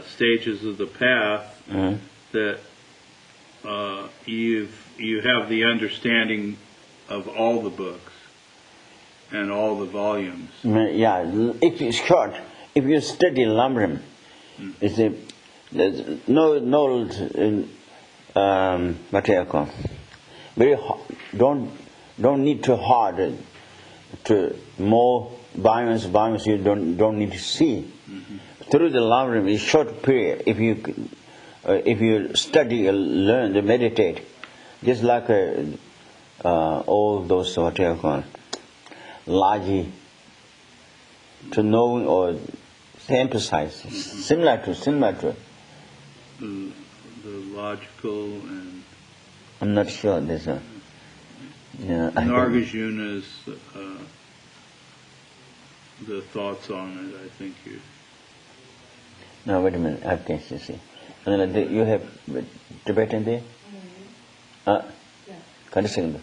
stages of the path, that you have the understanding of all the books and all the volumes. Yeah, if it's short, if you study Lam Rim, there's no what do you call? Very hard, don't need too hard to more volumes you don't need to see. Through the Lam Rim, in short period, if you study, learn, meditate, just like all those what do you call, large to knowing or to emphasize, similar to. The logical and... I'm not sure there's a... Yeah, Nagarjuna's the thoughts on it, I think you... No, wait a minute, I have to see. You have Tibetan there? Can you sing?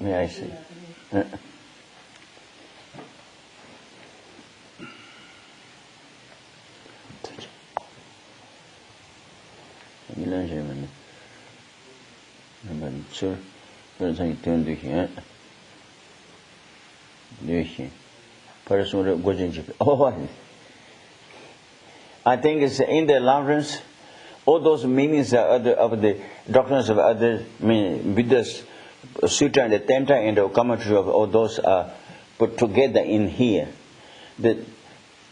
May I see? Benjamin. Sir, there's a turn to here. Oh, I think it's in the Lam Rim, all those meanings of the doctrines of other Buddha's Sutta and the Tenta and the commentary of all those are put together in here.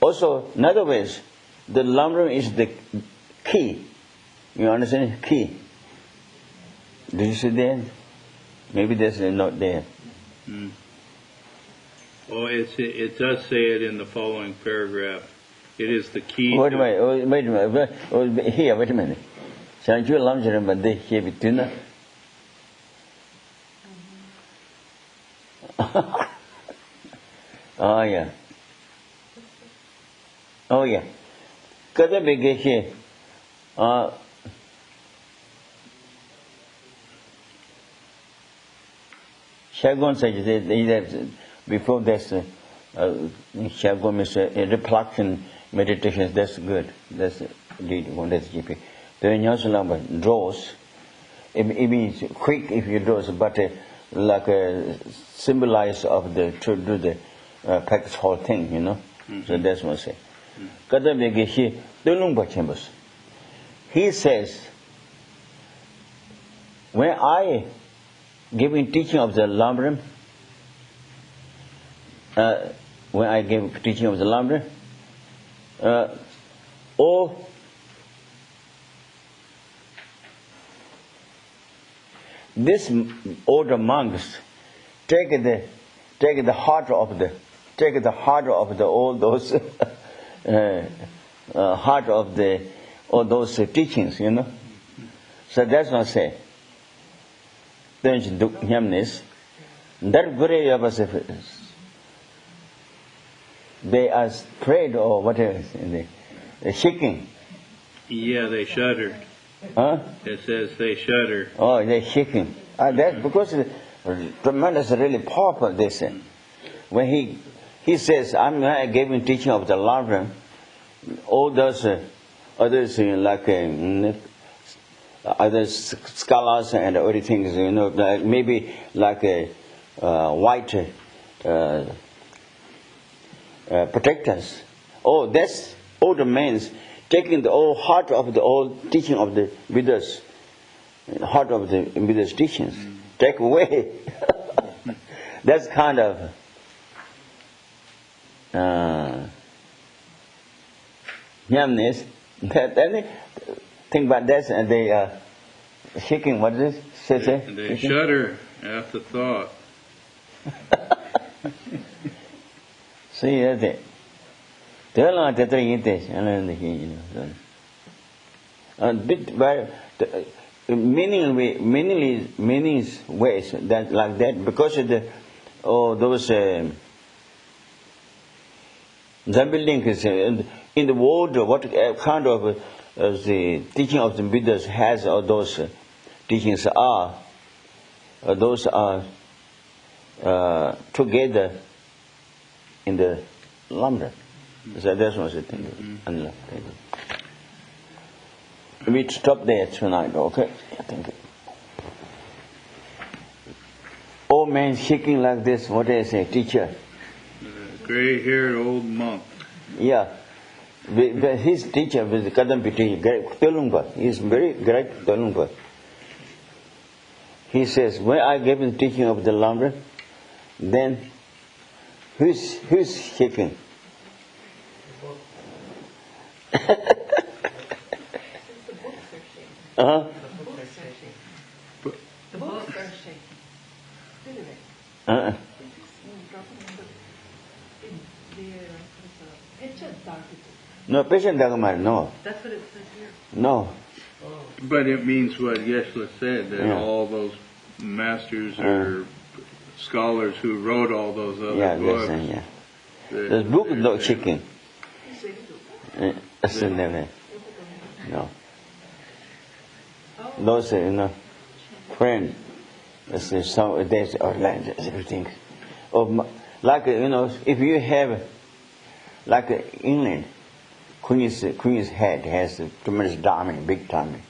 Also, in other words, the Lam Rim is the key. You understand? Key. Did you see that? Maybe that's not there. Well, it does say it in the following paragraph. It is the key. Wait a minute. Here, wait a minute. Shall you Lam Rim but they here between us? Oh yeah. Oh yeah. Kada Geshe Shagon says before this Shagon is reflection meditation, that's good. That's indeed one that's GP. The Nyasalamba draws, it means quick if you draw, but like a symbolize of the to do the practice whole thing, you know. So that's what I say. Kada Geshe Tsultim Gyeltsen. He says, when I giving teaching of the Lam Rim, when I gave teaching of the Lam Rim, all this older monks take the heart of the all those heart of the all those teachings, you know. So that's what I say. That they are afraid or whatever, they're shaking. Yeah, they shuddered. Huh? It says they shudder. Oh, they're shaking. That's because it's tremendous, really powerful, they say. When he says, I'm giving teaching of the Lam Rim, all those others like other scholars and other things, you know, maybe like white protectors. Oh, that's all the men taking the whole heart of the old teaching of the Buddha's, heart of the Buddha's teachings. Take away. That's kind of yumness. Think about this, and they are shaking. What is this? They shudder at the thought. See, that's it. Meaningless ways that like that because of those the building is in the world. What kind of the teaching of the Buddhas has, or those teachings are, those are together in the Lam Rim. So that's what I think. We stop there tonight, okay? Thank you. Old man shaking like this, what do I say, teacher? Gray-haired old monk. Yeah. His teacher was Kadambiti, Tolungpa. He is very great Tolungpa. He says, when I gave him teaching of the Lam Rim, then who's shaking? Uh-huh. The books are shaking. Uh-uh. No, patient Dagmar, no. That's what it says here. No. But it means what Yeshua said, that all those masters or scholars who wrote all those other books. The book is not shaking. No. Those, friend, some days or land, everything. Like, if you have, like England, Queen's head has a tremendous diamond, big diamond.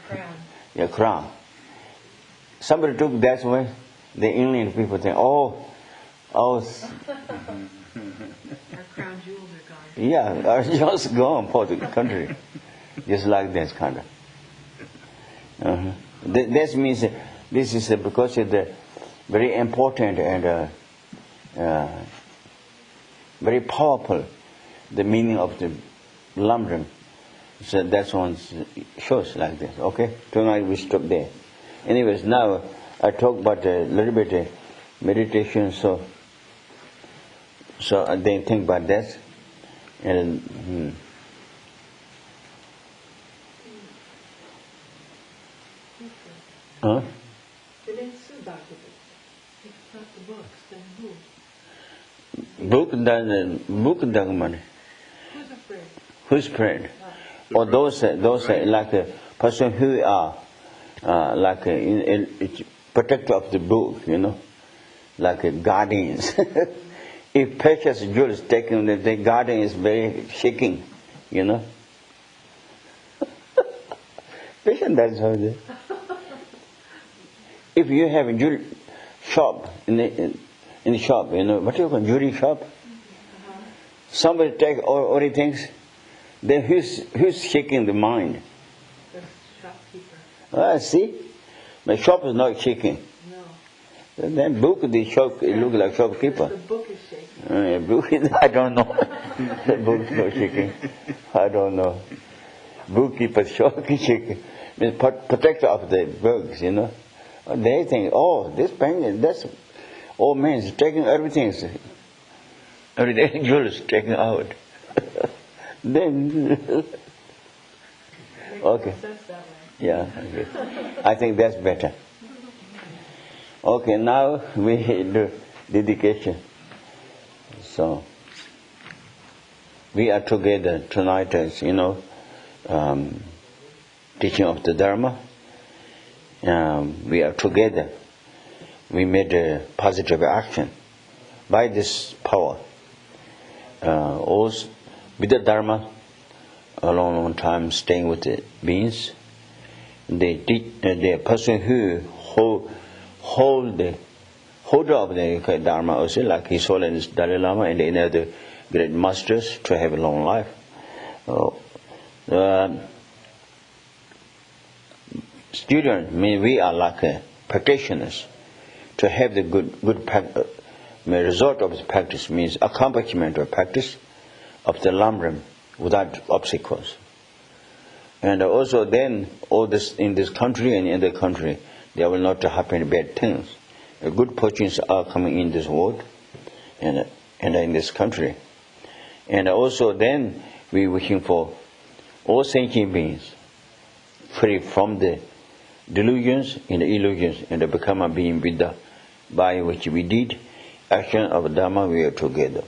Crown. Yeah, crown. Somebody took that way. The Indian people think, oh, Our crown jewels are gone. yeah, are just gone for the country, just like that kind of. That means this is because it's very important and very powerful. The meaning of the Lam Rim. So that's one shows like this. Okay, tonight we stop there. Anyways, now I talk about a little bit meditation. So then think about that. And huh? They didn't sue Dr. It's not the books, then who? Book document. Who's afraid? Who's afraid? Or those like a person who are like a protector of the book, like guardians. If precious jewels taken, the guardian is very shaking, Patient, that's how it is. If you have a jewelry shop in the shop, what do you call jewelry shop? Somebody take all the things. Then who's shaking the mind? The shopkeeper. See, my shop is not shaking. No. Then book the shop, it looks like shopkeeper. The book is shaking. Book is, I don't know. The book is not shaking. I don't know. Bookkeeper, shop is shaking. Means protector of the books, They think, oh, this bank, that's old man is taking everything. Every day jewels taken out. Then okay. Yeah, okay. I think that's better. Okay, now we do dedication. So we are together tonight as teaching of the Dharma. We are together. We made a positive action by this power. Also, with the Dharma, a long time staying with the beings. The person who hold the holder of the Dharma also, like His Holiness Dalai Lama and any other great masters, to have a long life. Students, we are like practitioners. To have the good practice, the result of the practice means accomplishment of practice of the Lam Rim without obstacles. And also then, all this in this country and in the country, there will not happen bad things. Good fortunes are coming in this world and in this country. And also then, we wishing for all sentient beings free from the delusions and the illusions and to become a being Buddha, by which we did action of Dharma. We are together.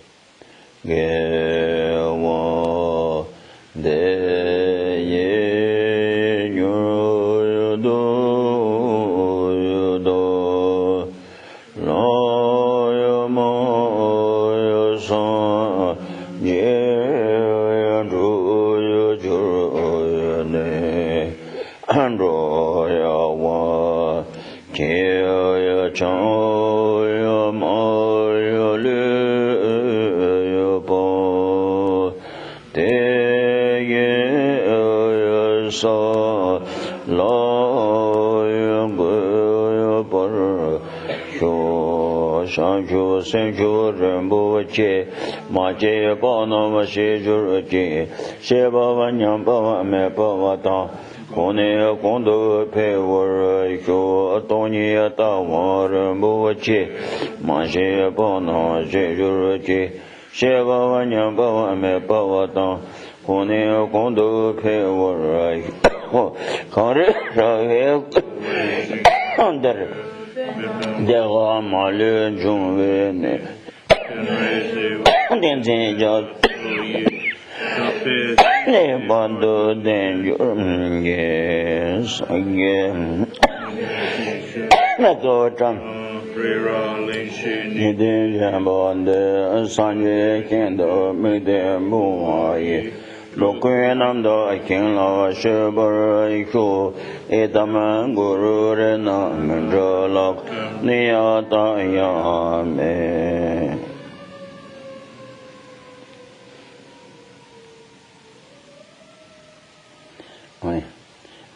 Lokuenam do akin la shubur iku etama guru rena mendrolok niyata yame.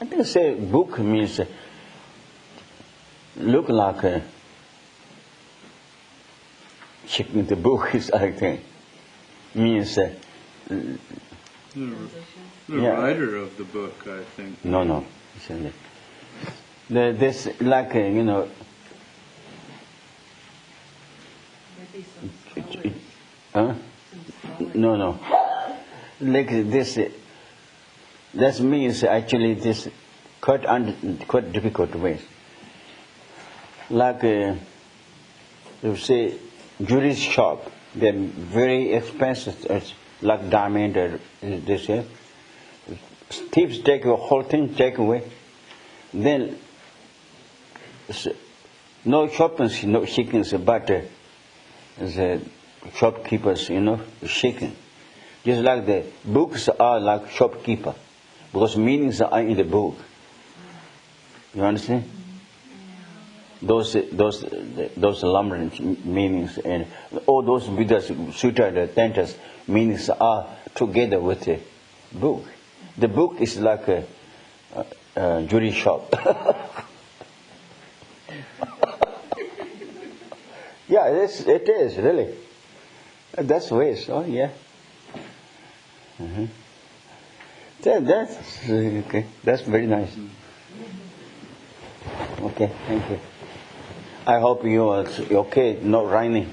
I think say book means look like a chicken. The book is I think means The yeah. writer of the book, I think. no. This like Maybe some scholars. huh? Some scholars. No. Like this. That means actually this quite difficult ways. Like you say, jewelry shop, they're very expensive. It's like diamond or this. Thieves take the whole thing, take away. Then no shoppers, no chickens, but the shopkeepers, shaking. Just like the books are like shopkeeper, because meanings are in the book. You understand? Those Lam Rim meanings and all those Buddha's Sutta, the Tantas meanings are together with the book. The book is like a jewelry shop. Yeah, it is really. That's the way. So yeah. That's okay. That's very nice. Okay, thank you. I hope you are okay, not raining.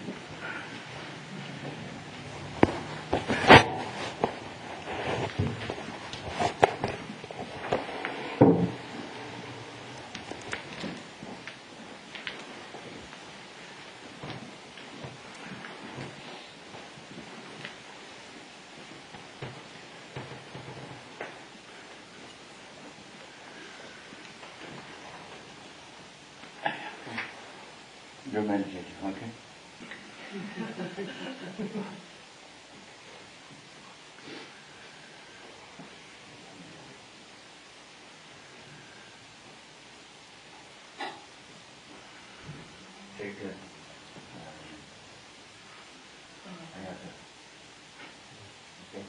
You're meditating, okay? Take it. Okay.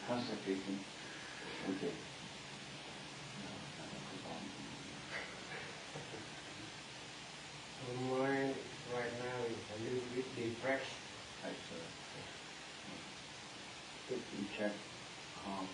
Concentrating. Okay. My mind right now is a little bit depressed. Check. Calm.